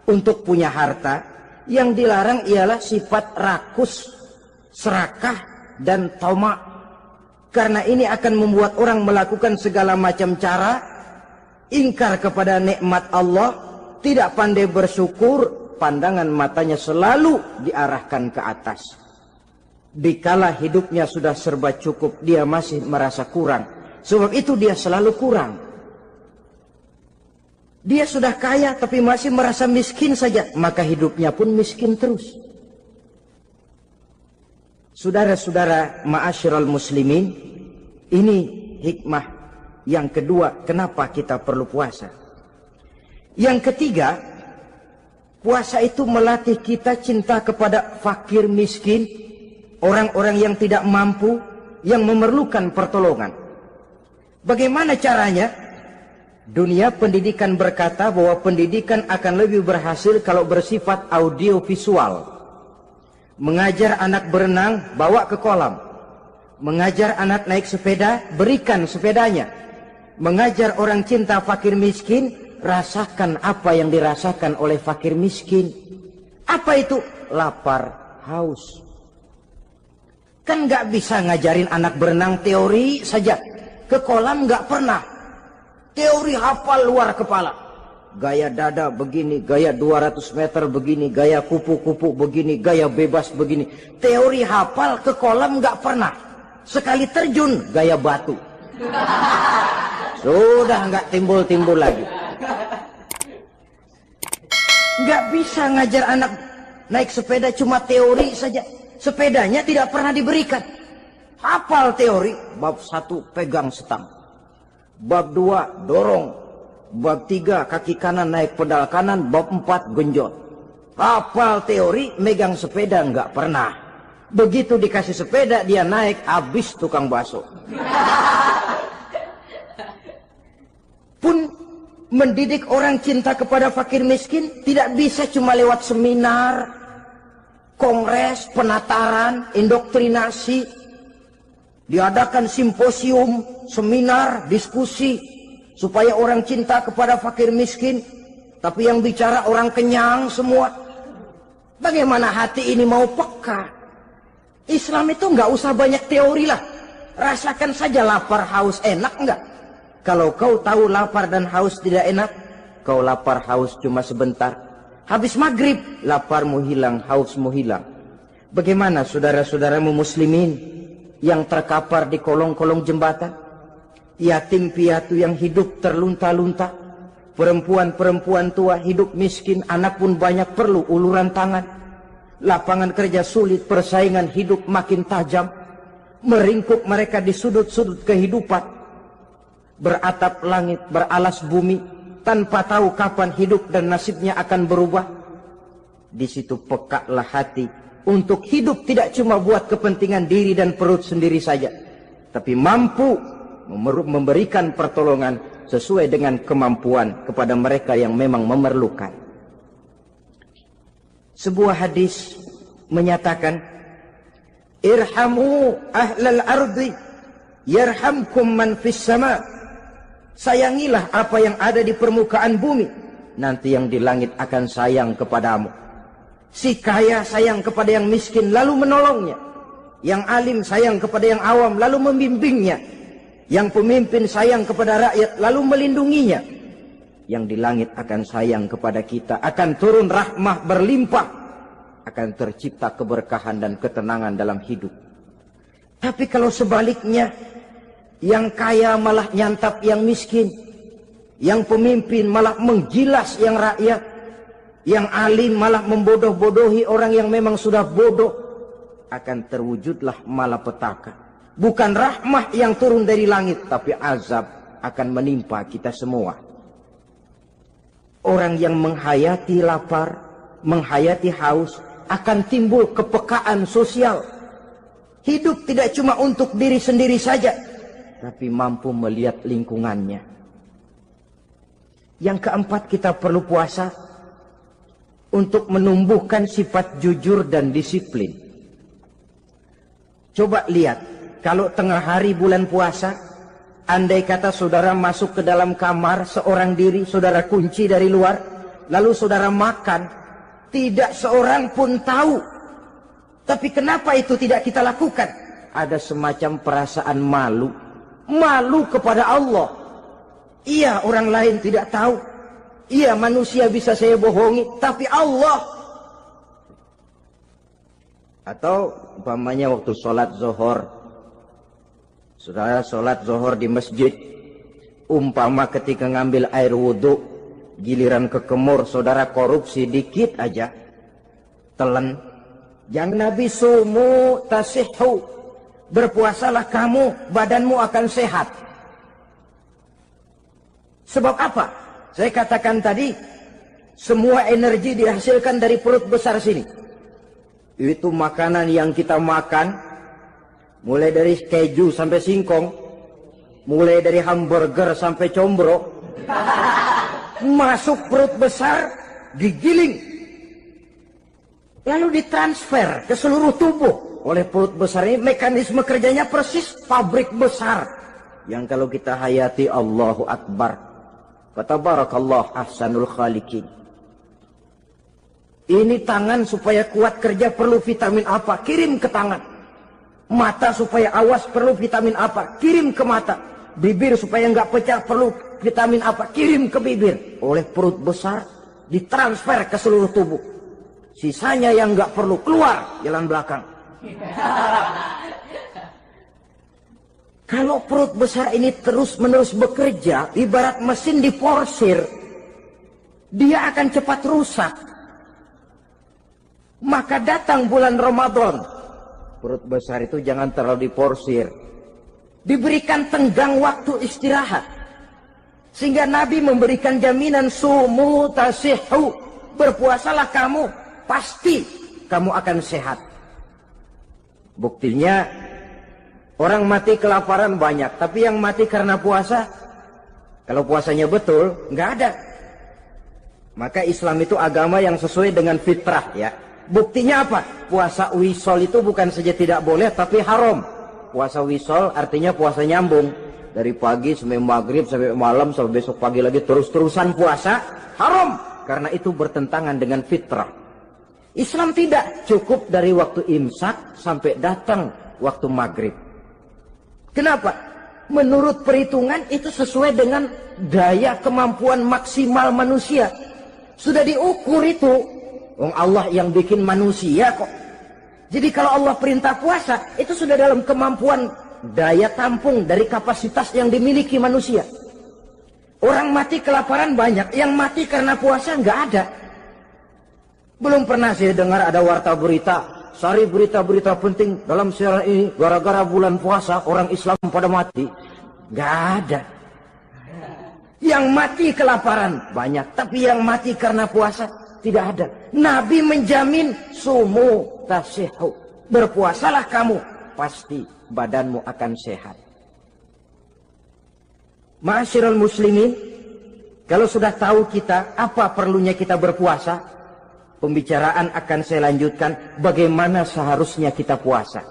untuk punya harta. Yang dilarang ialah sifat rakus, serakah, dan tamak. Karena ini akan membuat orang melakukan segala macam cara, ingkar kepada nikmat Allah, tidak pandai bersyukur, pandangan matanya selalu diarahkan ke atas. Dikala hidupnya sudah serba cukup, dia masih merasa kurang. Sebab itu dia selalu kurang. Dia sudah kaya tapi masih merasa miskin saja, maka hidupnya pun miskin terus. Saudara-saudara ma'asyiral muslimin, ini hikmah yang kedua kenapa kita perlu puasa. Yang ketiga, puasa itu melatih kita cinta kepada fakir miskin, orang-orang yang tidak mampu, yang memerlukan pertolongan. Bagaimana caranya? Dunia pendidikan berkata bahwa pendidikan akan lebih berhasil kalau bersifat audio visual. Mengajar anak berenang, bawa ke kolam. Mengajar anak naik sepeda, berikan sepedanya. Mengajar orang cinta fakir miskin, rasakan apa yang dirasakan oleh fakir miskin. Apa itu? Lapar, haus. Kan nggak bisa ngajarin anak berenang teori saja. Ke kolam nggak pernah. Teori hafal luar kepala. Gaya dada begini, gaya 200 meter begini, gaya kupu-kupu begini, gaya bebas begini. Teori hafal, ke kolam nggak pernah. Sekali terjun, gaya batu. Sudah nggak timbul-timbul lagi. Nggak bisa ngajar anak naik sepeda cuma teori saja. Sepedanya tidak pernah diberikan. Hafal teori, bab 1 pegang setang. Bab 2 dorong. Bab 3 kaki kanan naik pedal kanan. Bab 4 genjot. Hafal teori, megang sepeda nggak pernah. Begitu dikasih sepeda dia naik, habis tukang bakso. Pun mendidik orang cinta kepada fakir miskin tidak bisa cuma lewat seminar, kongres, penataran, indoktrinasi. Diadakan simposium, seminar, diskusi supaya orang cinta kepada fakir miskin, tapi yang bicara orang kenyang semua. Bagaimana hati ini mau peka? Islam itu nggak usah banyak teori lah. Rasakan saja lapar, haus, enak nggak? Kalau kau tahu lapar dan haus tidak enak, kau lapar haus cuma sebentar. Habis maghrib, laparmu hilang, hausmu hilang. Bagaimana saudara-saudaramu muslimin yang terkapar di kolong-kolong jembatan? Yatim piatu yang hidup terlunta-lunta. Perempuan-perempuan tua hidup miskin, anak pun banyak perlu uluran tangan. Lapangan kerja sulit, persaingan hidup makin tajam. Meringkuk mereka di sudut-sudut kehidupan. Beratap langit, beralas bumi, tanpa tahu kapan hidup dan nasibnya akan berubah. Di situ pekalah hati untuk hidup tidak cuma buat kepentingan diri dan perut sendiri saja, tapi mampu memberikan pertolongan sesuai dengan kemampuan kepada mereka yang memang memerlukan. Sebuah hadis menyatakan, irhamu ahlal ardi yarhamkum man fis sama. Sayangilah apa yang ada di permukaan bumi, nanti yang di langit akan sayang kepadamu. Si kaya sayang kepada yang miskin lalu menolongnya. Yang alim sayang kepada yang awam lalu membimbingnya. Yang pemimpin sayang kepada rakyat lalu melindunginya. Yang di langit akan sayang kepada kita, akan turun rahmah berlimpah, akan tercipta keberkahan dan ketenangan dalam hidup. Tapi kalau sebaliknya, yang kaya malah nyantap yang miskin, yang pemimpin malah menggilas yang rakyat, yang alim malah membodoh-bodohi orang yang memang sudah bodoh, akan terwujudlah malapetaka. Bukan rahmah yang turun dari langit, tapi azab akan menimpa kita semua. Orang yang menghayati lapar, menghayati haus, akan timbul kepekaan sosial. Hidup tidak cuma untuk diri sendiri saja, tapi mampu melihat lingkungannya. Yang keempat, kita perlu puasa untuk menumbuhkan sifat jujur dan disiplin. Coba lihat, kalau tengah hari bulan puasa, andai kata saudara masuk ke dalam kamar seorang diri, saudara kunci dari luar, lalu saudara makan, tidak seorang pun tahu. Tapi kenapa itu tidak kita lakukan? Ada semacam perasaan malu. Malu kepada Allah. Iya, orang lain tidak tahu. Iya, manusia bisa saya bohongi, tapi Allah. Atau umpamanya waktu sholat zuhur, saudara sholat zuhur di masjid, umpama ketika ngambil air wudhu, giliran ke kemur, saudara korupsi dikit aja, telan. Yang Nabi sumu tasihhu, berpuasalah kamu, badanmu akan sehat. Sebab apa? Saya katakan tadi, semua energi dihasilkan dari perut besar sini. Itu makanan yang kita makan, mulai dari keju sampai singkong, mulai dari hamburger sampai combro, masuk perut besar, digiling, lalu ditransfer ke seluruh tubuh oleh perut besar ini. Mekanisme kerjanya persis pabrik besar yang kalau kita hayati Allahu Akbar, Fatabarakallah ahsanul khaliqin. Ini tangan supaya kuat kerja perlu vitamin apa? Kirim ke tangan. Mata supaya awas perlu vitamin apa? Kirim ke mata. Bibir supaya nggak pecah perlu vitamin apa? Kirim ke bibir. Oleh perut besar ditransfer ke seluruh tubuh. Sisanya yang nggak perlu keluar jalan belakang. Kalau perut besar ini terus-menerus bekerja, ibarat mesin diporsir, dia akan cepat rusak. Maka datang bulan Ramadan, perut besar itu jangan terlalu diporsir. Diberikan tenggang waktu istirahat. Sehingga Nabi memberikan jaminan sumu tasihhu. Berpuasalah kamu, pasti kamu akan sehat. Buktinya orang mati kelaparan banyak, tapi yang mati karena puasa, kalau puasanya betul, nggak ada. Maka Islam itu agama yang sesuai dengan fitrah ya. Buktinya apa? Puasa wisol itu bukan saja tidak boleh, tapi haram. Puasa wisol artinya puasa nyambung. Dari pagi sampai maghrib, sampai malam, sampai besok pagi lagi terus-terusan puasa, haram. Karena itu bertentangan dengan fitrah. Islam tidak cukup dari waktu imsak sampai datang waktu maghrib. Kenapa? Menurut perhitungan itu sesuai dengan daya kemampuan maksimal manusia. Sudah diukur itu. Allah yang bikin manusia kok. Jadi kalau Allah perintah puasa, itu sudah dalam kemampuan daya tampung dari kapasitas yang dimiliki manusia. Orang mati kelaparan banyak, yang mati karena puasa nggak ada. Belum pernah saya dengar ada warta berita, sari berita-berita penting dalam siaran ini, gara-gara bulan puasa orang Islam pada mati. Nggak ada. Yang mati kelaparan banyak, tapi yang mati karena puasa tidak ada. Nabi menjamin sumu tasihhu. Berpuasalah kamu, pasti badanmu akan sehat. Ma'asyiral muslimin, kalau sudah tahu kita apa perlunya kita berpuasa, pembicaraan akan saya lanjutkan bagaimana seharusnya kita puasa.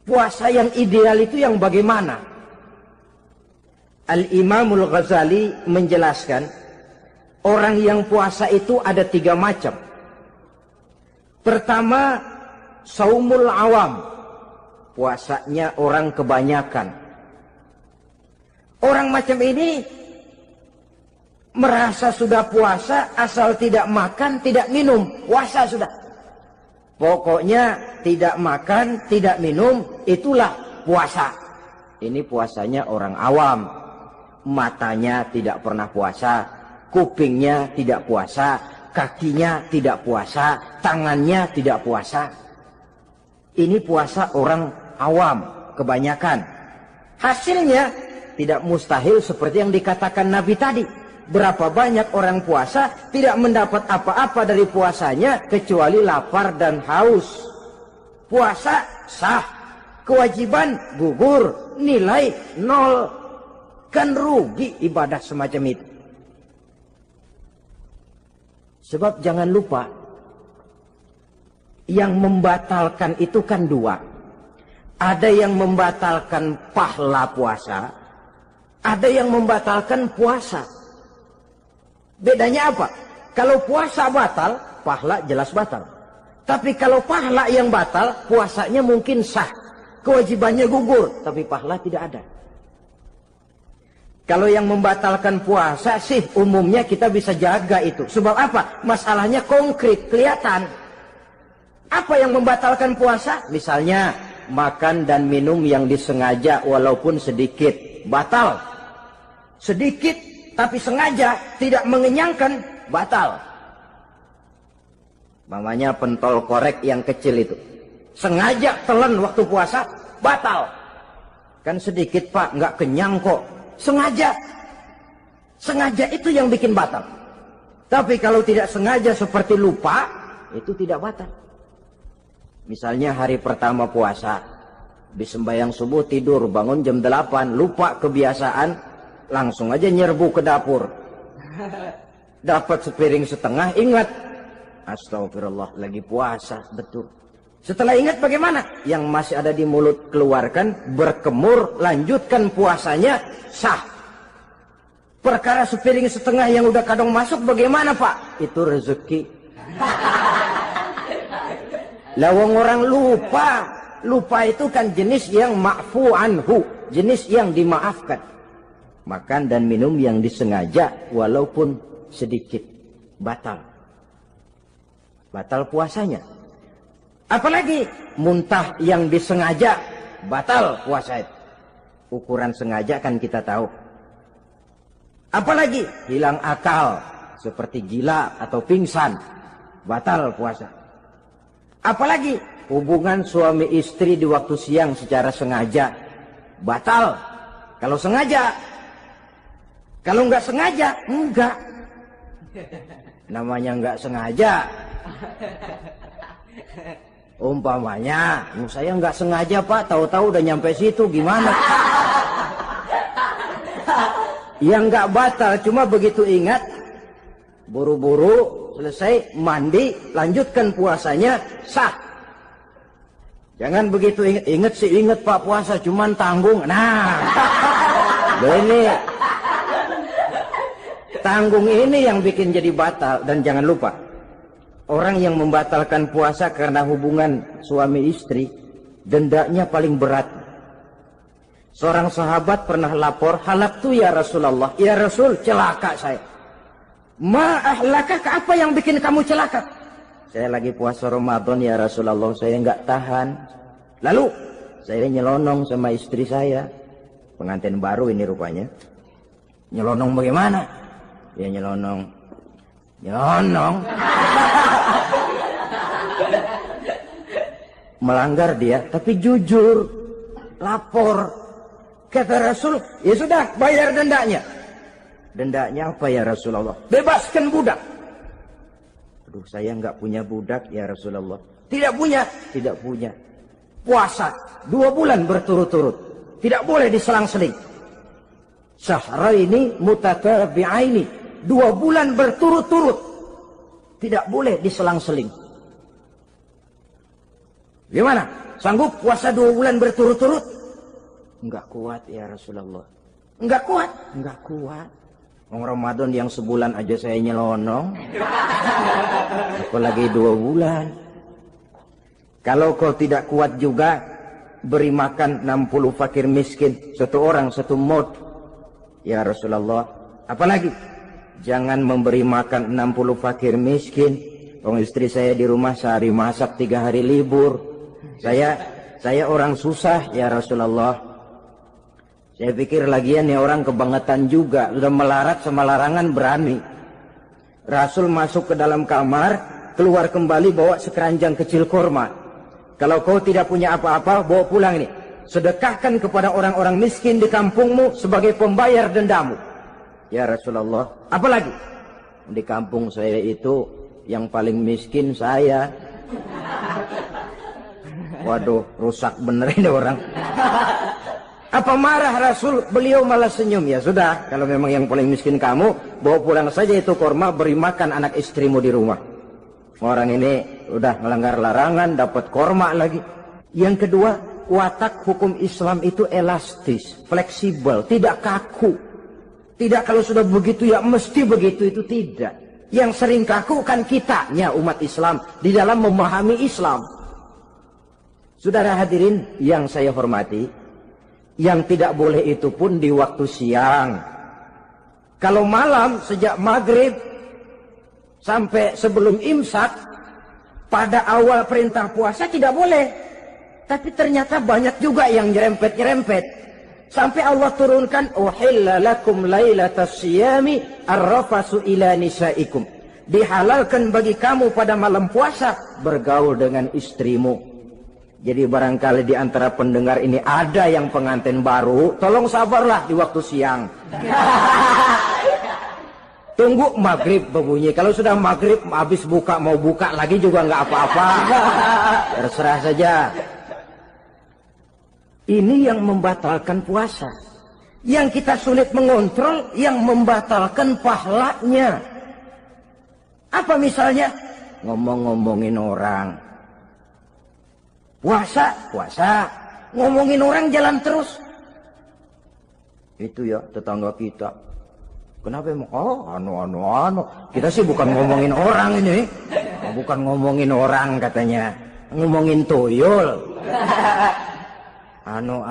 Puasa yang ideal itu yang bagaimana? Al-Imamul Ghazali menjelaskan, orang yang puasa itu ada 3 macam. Pertama, saumul awam. Puasanya orang kebanyakan. Orang macam ini merasa sudah puasa asal tidak makan, tidak minum. Puasa sudah. Pokoknya tidak makan, tidak minum, itulah puasa. Ini puasanya orang awam. Matanya tidak pernah puasa. Kupingnya tidak puasa, kakinya tidak puasa, tangannya tidak puasa. Ini puasa orang awam, kebanyakan. Hasilnya tidak mustahil seperti yang dikatakan Nabi tadi. Berapa banyak orang puasa tidak mendapat apa-apa dari puasanya kecuali lapar dan haus. Puasa sah, kewajiban gugur, nilai 0. Kan rugi ibadah semacam itu. Sebab jangan lupa, yang membatalkan itu kan 2. Ada yang membatalkan pahala puasa, ada yang membatalkan puasa. Bedanya apa? Kalau puasa batal, pahala jelas batal. Tapi kalau pahala yang batal, puasanya mungkin sah. Kewajibannya gugur, tapi pahala tidak ada. Kalau yang membatalkan puasa sih umumnya kita bisa jaga itu. Sebab apa? Masalahnya konkret, kelihatan. Apa yang membatalkan puasa? Misalnya makan dan minum yang disengaja walaupun sedikit. Batal. Sedikit tapi sengaja tidak mengenyangkan, batal. Mamanya pentol korek yang kecil itu. Sengaja telan waktu puasa, batal. Kan sedikit pak, nggak kenyang kok. Sengaja. Sengaja itu yang bikin batal. Tapi kalau tidak sengaja seperti lupa, itu tidak batal. Misalnya hari pertama puasa, di sembahyang subuh tidur, bangun jam 8, lupa kebiasaan, langsung aja nyerbu ke dapur. Dapat sepiring setengah, ingat. Astagfirullah, lagi puasa, betul. Setelah ingat bagaimana? Yang masih ada di mulut keluarkan, berkemur, lanjutkan puasanya, sah. Perkara sepiring setengah yang udah kadang masuk bagaimana Pak? Itu rezeki. Lawang orang lupa. Lupa itu kan jenis yang ma'fu anhu, jenis yang dimaafkan. Makan dan minum yang disengaja walaupun sedikit, batal. Batal puasanya. Apalagi muntah yang disengaja, batal puasa itu. Ukuran sengaja kan kita tahu. Apalagi hilang akal, seperti gila atau pingsan, batal puasa. Apalagi hubungan suami istri di waktu siang secara sengaja, batal. Kalau sengaja. Kalau nggak sengaja, enggak. Namanya nggak sengaja. Umpamanya, saya nggak sengaja Pak, tahu-tahu udah nyampe situ, gimana? Yang nggak batal, cuma begitu ingat, buru-buru selesai mandi, lanjutkan puasanya, sah. Jangan begitu ingat sih, ingat Pak puasa, cuman tanggung. Nah, ini tanggung ini yang bikin jadi batal. Dan jangan lupa, orang yang membatalkan puasa karena hubungan suami istri, dendanya paling berat. Seorang sahabat pernah lapor, halaktu ya Rasulullah, ya Rasul, celaka saya. Ma ahlakah, apa yang bikin kamu celaka? Saya lagi puasa Ramadan ya Rasulullah, saya nggak tahan. Lalu saya nyelonong sama istri saya, pengantin baru ini rupanya. Nyelonong bagaimana? Ya nyelonong. Melanggar dia, tapi jujur, lapor. Kata Rasul, ya sudah, bayar dendanya. Dendanya apa ya Rasulullah? Bebaskan budak. Aduh, saya nggak punya budak ya Rasulullah. Tidak punya? Tidak punya. Puasa 2 bulan berturut-turut, tidak boleh diselang-seling. Syahraini mutatabi'aini, 2 bulan berturut-turut, tidak boleh diselang-seling. Gimana? Sanggup puasa 2 bulan berturut-turut? Enggak kuat ya Rasulullah. Enggak kuat? Enggak kuat. Ramadan yang sebulan aja saya nyelonong, apalagi 2 bulan. Kalau kau tidak kuat juga, beri makan 60 fakir miskin, 1 orang 1 mod ya Rasulullah. Apalagi jangan memberi makan 60 fakir miskin. Istri saya di rumah sehari masak, 3 hari libur. Saya orang susah ya Rasulullah. Saya pikir lagian ya orang kebangetan juga, sudah melarat sama larangan berani. Rasul masuk ke dalam kamar, keluar kembali bawa sekeranjang kecil kurma. Kalau kau tidak punya apa-apa, bawa pulang ini. Sedekahkan kepada orang-orang miskin di kampungmu sebagai pembayar dendamu. Ya Rasulullah, apalagi? Di kampung saya itu yang paling miskin saya. Waduh, rusak bener ini orang. Apa marah Rasul? Beliau malah senyum. Ya sudah, kalau memang yang paling miskin kamu, bawa pulang saja itu kurma, beri makan anak istrimu di rumah. Orang ini udah melanggar larangan, dapat kurma lagi. Yang kedua, watak hukum Islam itu elastis, fleksibel, tidak kaku. Tidak kalau sudah begitu ya mesti begitu, itu tidak. Yang sering kaku kan kitanya umat Islam di dalam memahami Islam. Saudara hadirin yang saya hormati, yang tidak boleh itu pun di waktu siang. Kalau malam sejak maghrib sampai sebelum imsak, pada awal perintah puasa tidak boleh. Tapi ternyata banyak juga yang nyerempet-nyerempet. Sampai Allah turunkan, uhilla lakum lailatas siyami arrafasu ila nisaikum. Dihalalkan bagi kamu pada malam puasa bergaul dengan istrimu. Jadi barangkali di antara pendengar ini ada yang pengantin baru, tolong sabarlah di waktu siang. Tunggu maghrib berbunyi. Kalau sudah maghrib habis buka, mau buka lagi juga nggak apa-apa. Terserah saja. Ini yang membatalkan puasa. Yang kita sulit mengontrol, yang membatalkan pahalanya. Apa misalnya? Ngomong-ngomongin orang. Puasa, ngomongin orang jalan terus. Itu ya tetangga kita. Kenapa emang? Oh, anu. Kita sih bukan ngomongin orang ini. Bukan ngomongin orang katanya. Ngomongin tuyul. Anu.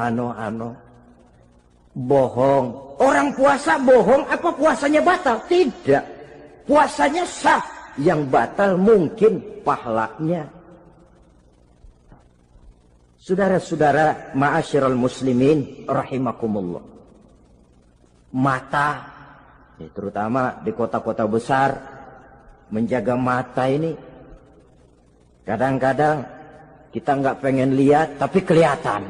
Bohong. Orang puasa bohong apa puasanya batal? Tidak. Puasanya sah. Yang batal mungkin pahalanya. Saudara-saudara ma'asyiral muslimin rahimakumullah. Mata, terutama di kota-kota besar, menjaga mata ini. Kadang-kadang kita nggak pengen lihat tapi kelihatan.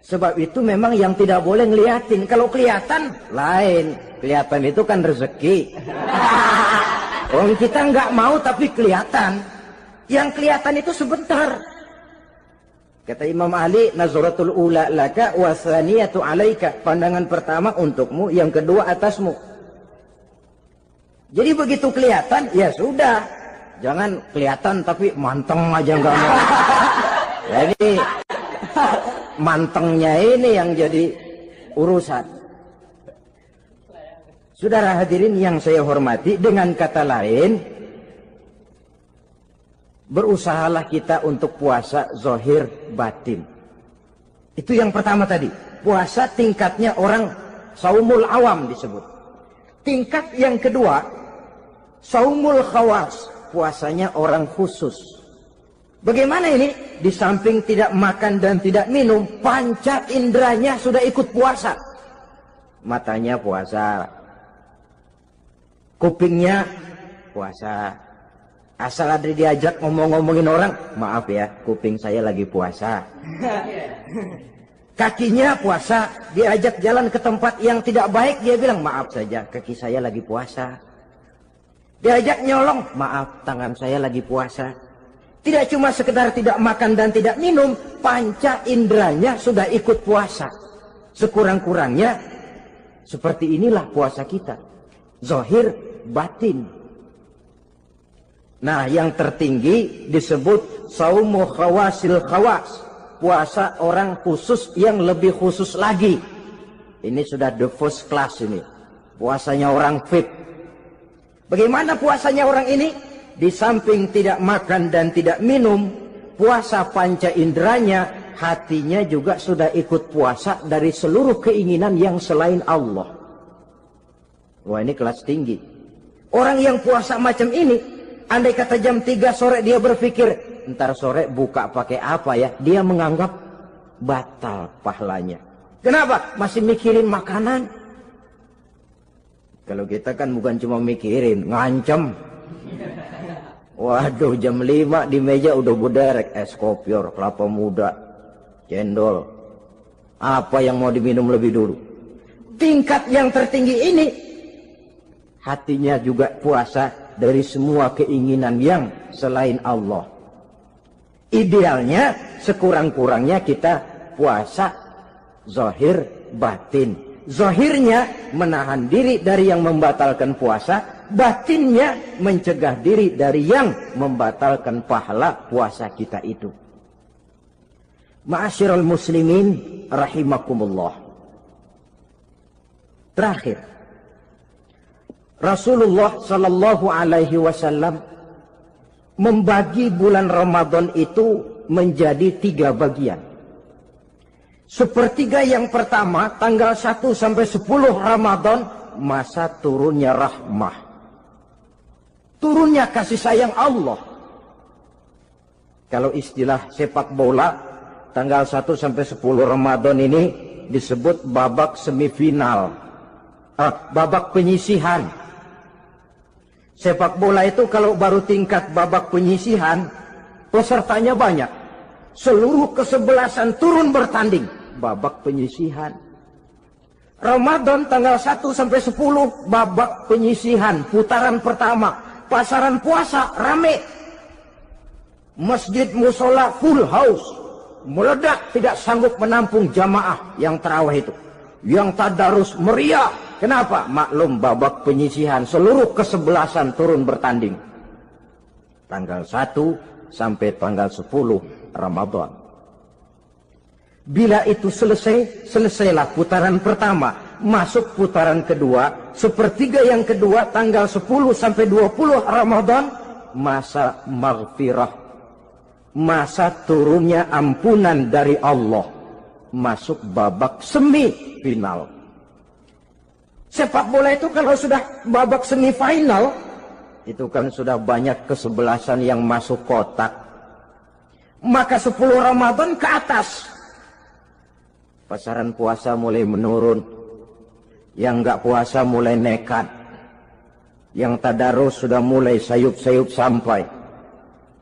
Sebab itu memang yang tidak boleh ngeliatin. Kalau kelihatan lain. Kelihatan itu kan rezeki. Orang kita nggak mau tapi kelihatan. Yang kelihatan itu sebentar. Kata Imam Ali, nazaratul ula laka wa tsaniyatu alaika. Pandangan pertama untukmu, yang kedua atasmu. Jadi begitu kelihatan, ya sudah. Jangan kelihatan tapi manteng aja nggak mau. Jadi mantengnya ini yang jadi urusan. Saudara hadirin yang saya hormati, dengan kata lain, berusahalah kita untuk puasa zahir batin. Itu yang pertama tadi. Puasa tingkatnya orang saumul awam disebut. Tingkat yang kedua, saumul khawas. Puasanya orang khusus. Bagaimana ini? Di samping tidak makan dan tidak minum, panca inderanya sudah ikut puasa. Matanya puasa. Kupingnya puasa. Asal ada diajak ngomong-ngomongin orang, maaf ya, kuping saya lagi puasa. Kakinya puasa, diajak jalan ke tempat yang tidak baik, dia bilang, maaf saja, kaki saya lagi puasa. Diajak nyolong, maaf, tangan saya lagi puasa. Tidak cuma sekedar tidak makan dan tidak minum, panca inderanya sudah ikut puasa. Sekurang-kurangnya, seperti inilah puasa kita. Zahir, batin. Nah, yang tertinggi disebut saumu khawasil khawas. Puasa orang khusus yang lebih khusus lagi. Ini sudah the first class ini. Puasanya orang fit. Bagaimana puasanya orang ini? Di samping tidak makan dan tidak minum, puasa panca inderanya, hatinya juga sudah ikut puasa dari seluruh keinginan yang selain Allah. Wah, ini kelas tinggi. Orang yang puasa macam ini, andai kata jam 3 sore dia berpikir, ntar sore buka pakai apa ya? Dia menganggap batal pahalanya. Kenapa? Masih mikirin makanan. Kalau kita kan bukan cuma mikirin, ngancem. Waduh, jam 5 di meja udah berderek es kopior, kelapa muda, cendol. Apa yang mau diminum lebih dulu? Tingkat yang tertinggi ini, hatinya juga puasa dari semua keinginan yang selain Allah. Idealnya sekurang-kurangnya kita puasa zahir batin. Zahirnya menahan diri dari yang membatalkan puasa, batinnya mencegah diri dari yang membatalkan pahala puasa kita itu. Ma'asyiral muslimin rahimakumullah. Terakhir, Rasulullah sallallahu alaihi wasallam membagi bulan Ramadan itu menjadi 3 bagian. Sepertiga yang pertama, tanggal 1 sampai 10 Ramadan, masa turunnya rahmah. Turunnya kasih sayang Allah. Kalau istilah sepak bola, tanggal 1 sampai 10 Ramadan ini disebut babak semifinal. Babak penyisihan. Sepak bola itu kalau baru tingkat babak penyisihan, pesertanya banyak. Seluruh kesebelasan turun bertanding. Babak penyisihan. Ramadan tanggal 1 sampai 10, babak penyisihan, putaran pertama. Pasaran puasa rame. Masjid musola full house. Meledak, tidak sanggup menampung jamaah yang tarawih itu. Yang tadarus meriah. Kenapa? Maklum babak penyisihan, seluruh kesebelasan turun bertanding. Tanggal 1 sampai tanggal 10 Ramadan. Bila itu selesai, selesailah putaran pertama. Masuk putaran kedua, sepertiga yang kedua, tanggal 10 sampai 20 Ramadan, masa maghfirah, masa turunnya ampunan dari Allah. Masuk babak semifinal. Sepak bola itu kalau sudah babak semifinal, itu kan sudah banyak kesebelasan yang masuk kotak. Maka 10 Ramadan ke atas, pasaran puasa mulai menurun. Yang enggak puasa mulai nekat. Yang tadarus sudah mulai sayup-sayup sampai.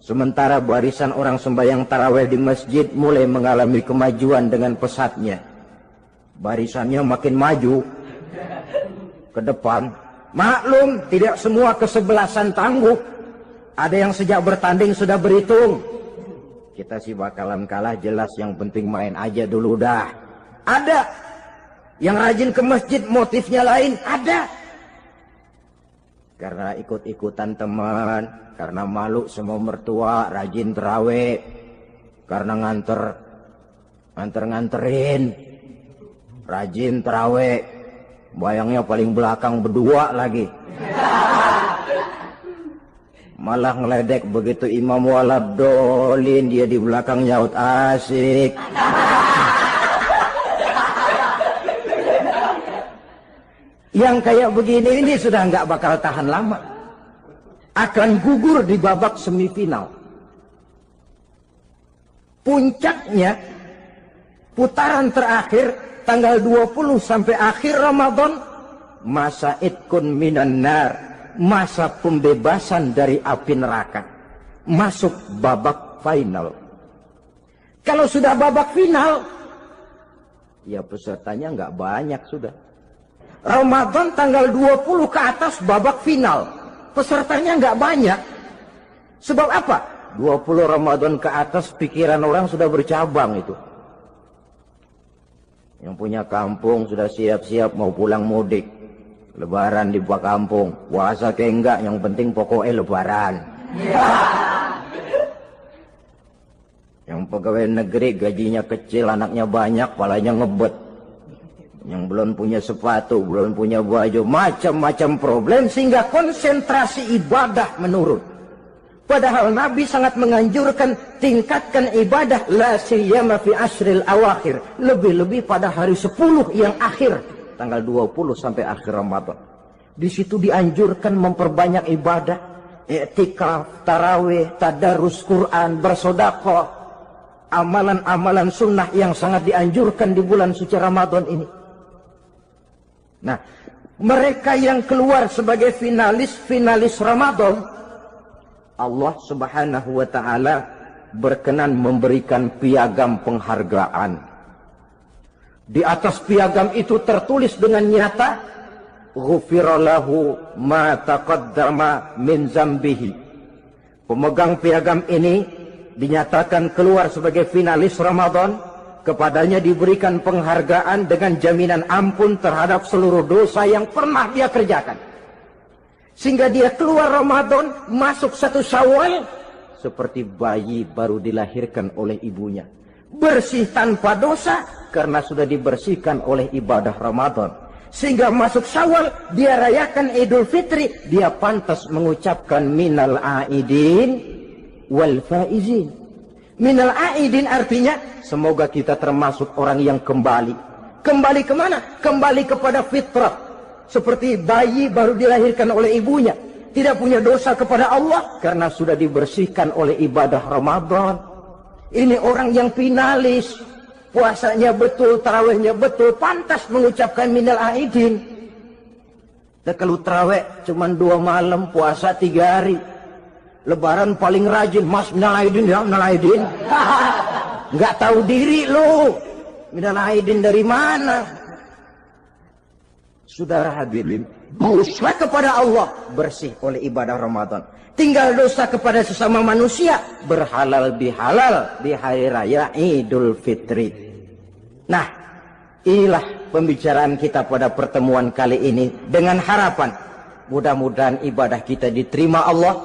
Sementara barisan orang sembahyang tarawih di masjid mulai mengalami kemajuan dengan pesatnya. Barisannya makin maju ke depan. Maklum, tidak semua kesebelasan tangguh. Ada yang sejak bertanding sudah berhitung. Kita sih bakalan kalah jelas, yang penting main aja dulu dah. Ada yang rajin ke masjid motifnya lain, ada. Karena ikut-ikutan teman, karena malu sama mertua, rajin terawih. Karena nganterin, rajin terawih. Bayangnya paling belakang berdua lagi. Malah ngeledek begitu imam waladolin, dia di belakang nyaut asik. Yang kayak begini ini sudah nggak bakal tahan lama. Akan gugur di babak semifinal. Puncaknya, putaran terakhir, tanggal 20 sampai akhir Ramadan, masa itkun minan nar, masa pembebasan dari api neraka. Masuk babak final. Kalau sudah babak final, ya pesertanya nggak banyak sudah. Ramadan tanggal 20 ke atas babak final. Pesertanya nggak banyak. Sebab apa? 20 Ramadan ke atas pikiran orang sudah bercabang itu. Yang punya kampung sudah siap-siap mau pulang mudik. Lebaran di buah kampung. Puasa kayak enggak, yang penting pokoknya lebaran. Yang pegawai negeri gajinya kecil, anaknya banyak, palanya ngebet. Yang belum punya sepatu, belum punya baju, macam-macam problem, sehingga konsentrasi ibadah menurun. Padahal Nabi sangat menganjurkan tingkatkan ibadah la siyama fi ashril awakhir, lebih-lebih pada hari 10 yang akhir, tanggal 20 sampai akhir Ramadan. Di situ dianjurkan memperbanyak ibadah, i'tikaf, tarawih, tadarus Quran, bersedekah, amalan-amalan sunnah yang sangat dianjurkan di bulan suci Ramadan ini. Nah, mereka yang keluar sebagai finalis Ramadan, Allah Subhanahu wa ta'ala berkenan memberikan piagam penghargaan. Di atas piagam itu tertulis dengan nyata, ghufira lahu ma taqaddama min zambihi. Pemegang piagam ini dinyatakan keluar sebagai finalis Ramadan. Kepadanya diberikan penghargaan dengan jaminan ampun terhadap seluruh dosa yang pernah dia kerjakan. Sehingga dia keluar Ramadan, masuk 1 Syawal, seperti bayi baru dilahirkan oleh ibunya. Bersih tanpa dosa, karena sudah dibersihkan oleh ibadah Ramadan. Sehingga masuk Syawal, dia rayakan Idul Fitri, dia pantas mengucapkan minal aidin wal faizin. Minal aidin artinya, semoga kita termasuk orang yang kembali. Kembali kemana? Kembali kepada fitrah. Seperti bayi baru dilahirkan oleh ibunya. Tidak punya dosa kepada Allah, karena sudah dibersihkan oleh ibadah Ramadan. Ini orang yang finalis. Puasanya betul, tarawihnya betul, pantas mengucapkan minal aidin. Dan kalau tarawih cuma 2 malam, puasa 3 hari. Lebaran paling rajin, mas minal aidin ya, minal aidin. Nggak tahu diri lu. Minal aidin dari mana? Saudara hadirin, dosa kepada Allah bersih oleh ibadah Ramadan. Tinggal dosa kepada sesama manusia, berhalal bihalal di hari raya Idul Fitri. Nah, inilah pembicaraan kita pada pertemuan kali ini, dengan harapan mudah-mudahan ibadah kita diterima Allah,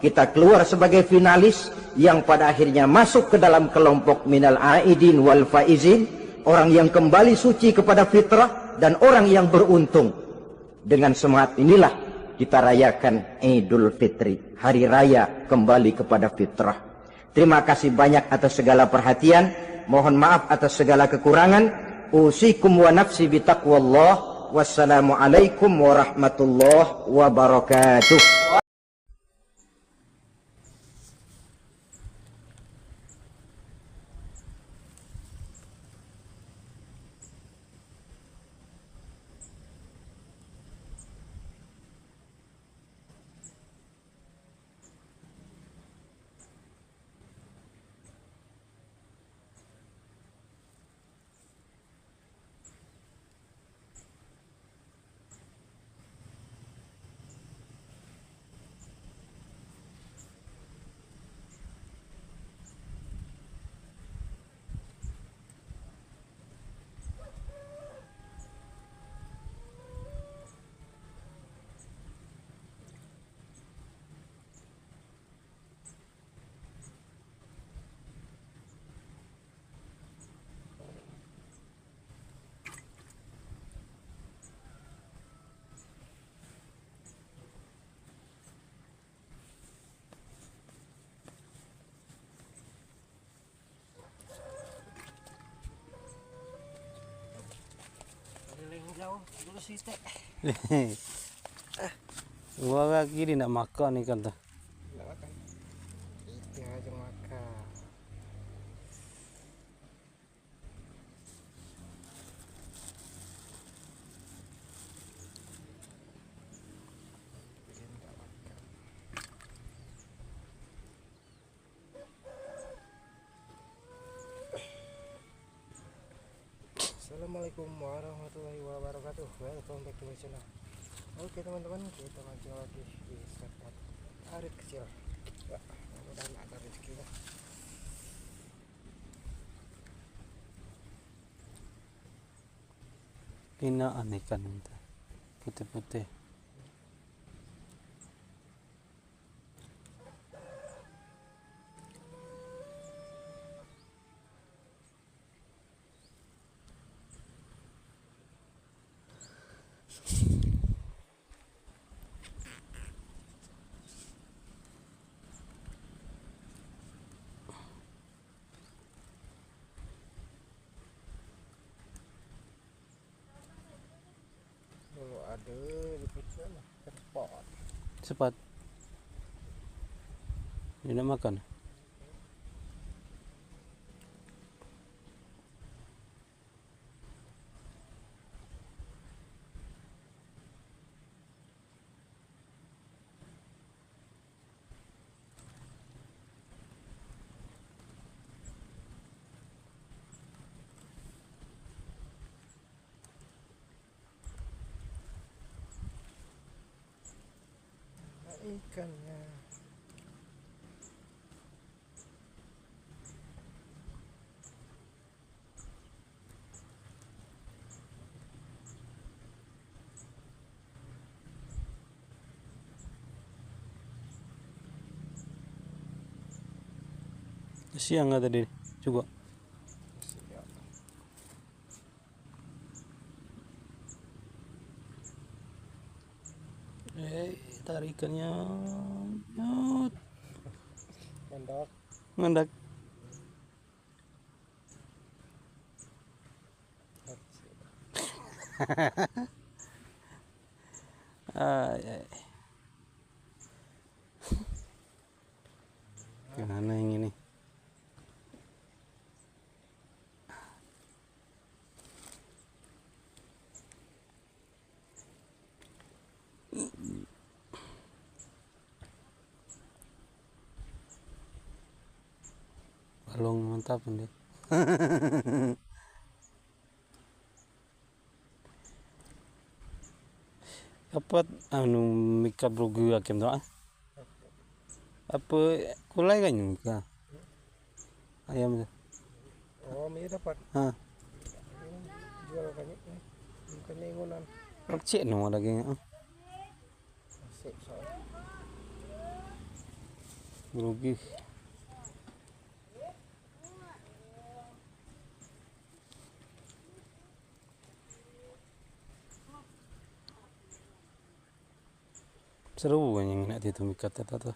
kita keluar sebagai finalis yang pada akhirnya masuk ke dalam kelompok minal aidin wal faizin, orang yang kembali suci kepada fitrah dan orang yang beruntung. Dengan semangat inilah kita rayakan Idul Fitri, hari raya kembali kepada fitrah. Terima kasih banyak atas segala perhatian. Mohon maaf atas segala kekurangan. Usikum wa nafsi bitaqwallah. Wassalamualaikum warahmatullahi wabarakatuh. Jauh dulu sih teh. Gua lagi nak makan ikan tuh. Nggak makan. Iya aja makan. Assalamualaikum warahmatullahi wabarakatuh. Welcome back to my channel. Oke teman-teman, kita mancing lagi di sekat arit kecil. Ya, mudah-mudahan ada rezekinya. Pinaan ikan itu putih-putih. Kalau ada di kecil lah, cepat. Cepat. Dia nak makan. Nah, ikannya. Siang nggak tadi juga. Siap. Tarikannya nyut, Mantap. ngendak. Ay, ay. Gimana yang ini? Balong mantap ini. Apa anu mika brogu akem doa? Apa kulai kan juga? Ayam tu. Oh, mie dapat. Ha, Jual banyak nih. Bukannya ingunan. cek no daging. Asik soal. grogi. Seru kan yang nak itu mikat tata.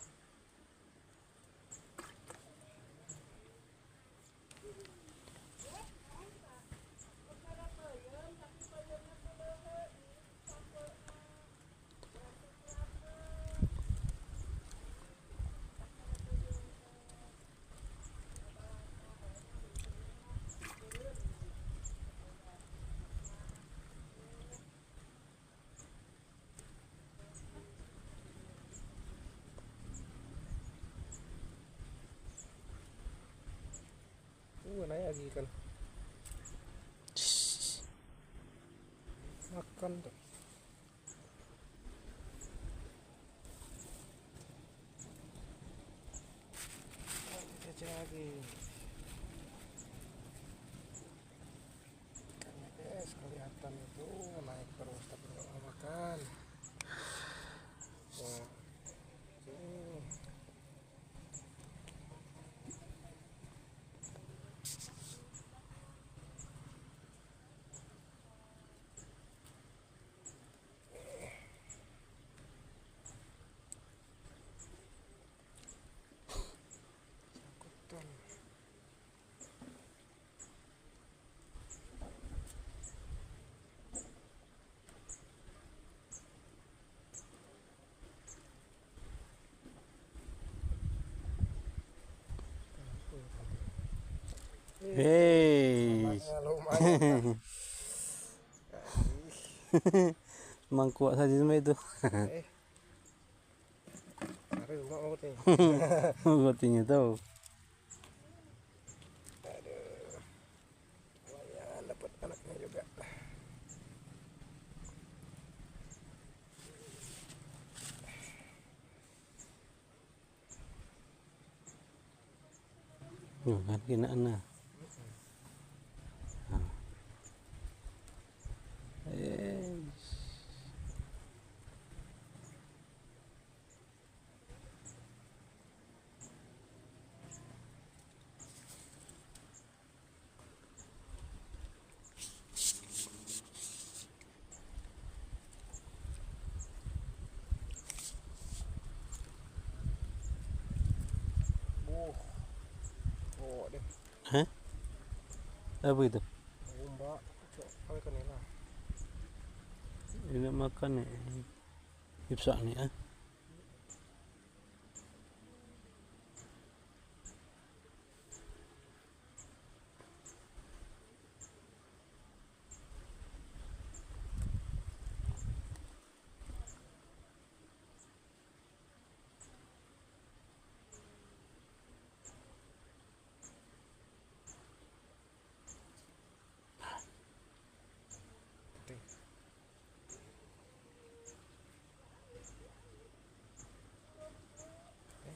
Naik lagi kan. Makan tuh. Cacing lagi. Ikannya guys, kelihatan itu naik terus tapi nggak mau makan. Wah, ini. Hei, Lumayan. mangkuk saja semua itu. Hari mau nih. Gotinya tahu. Lumayan dapat anaknya juga. Kan kena na. Oh deh. Hah? Apa itu? Mbak, coba kan ini lah. Ini makan nih. Ipsa nih ah.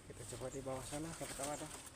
Kita coba di bawah sana, siapa tahu ada.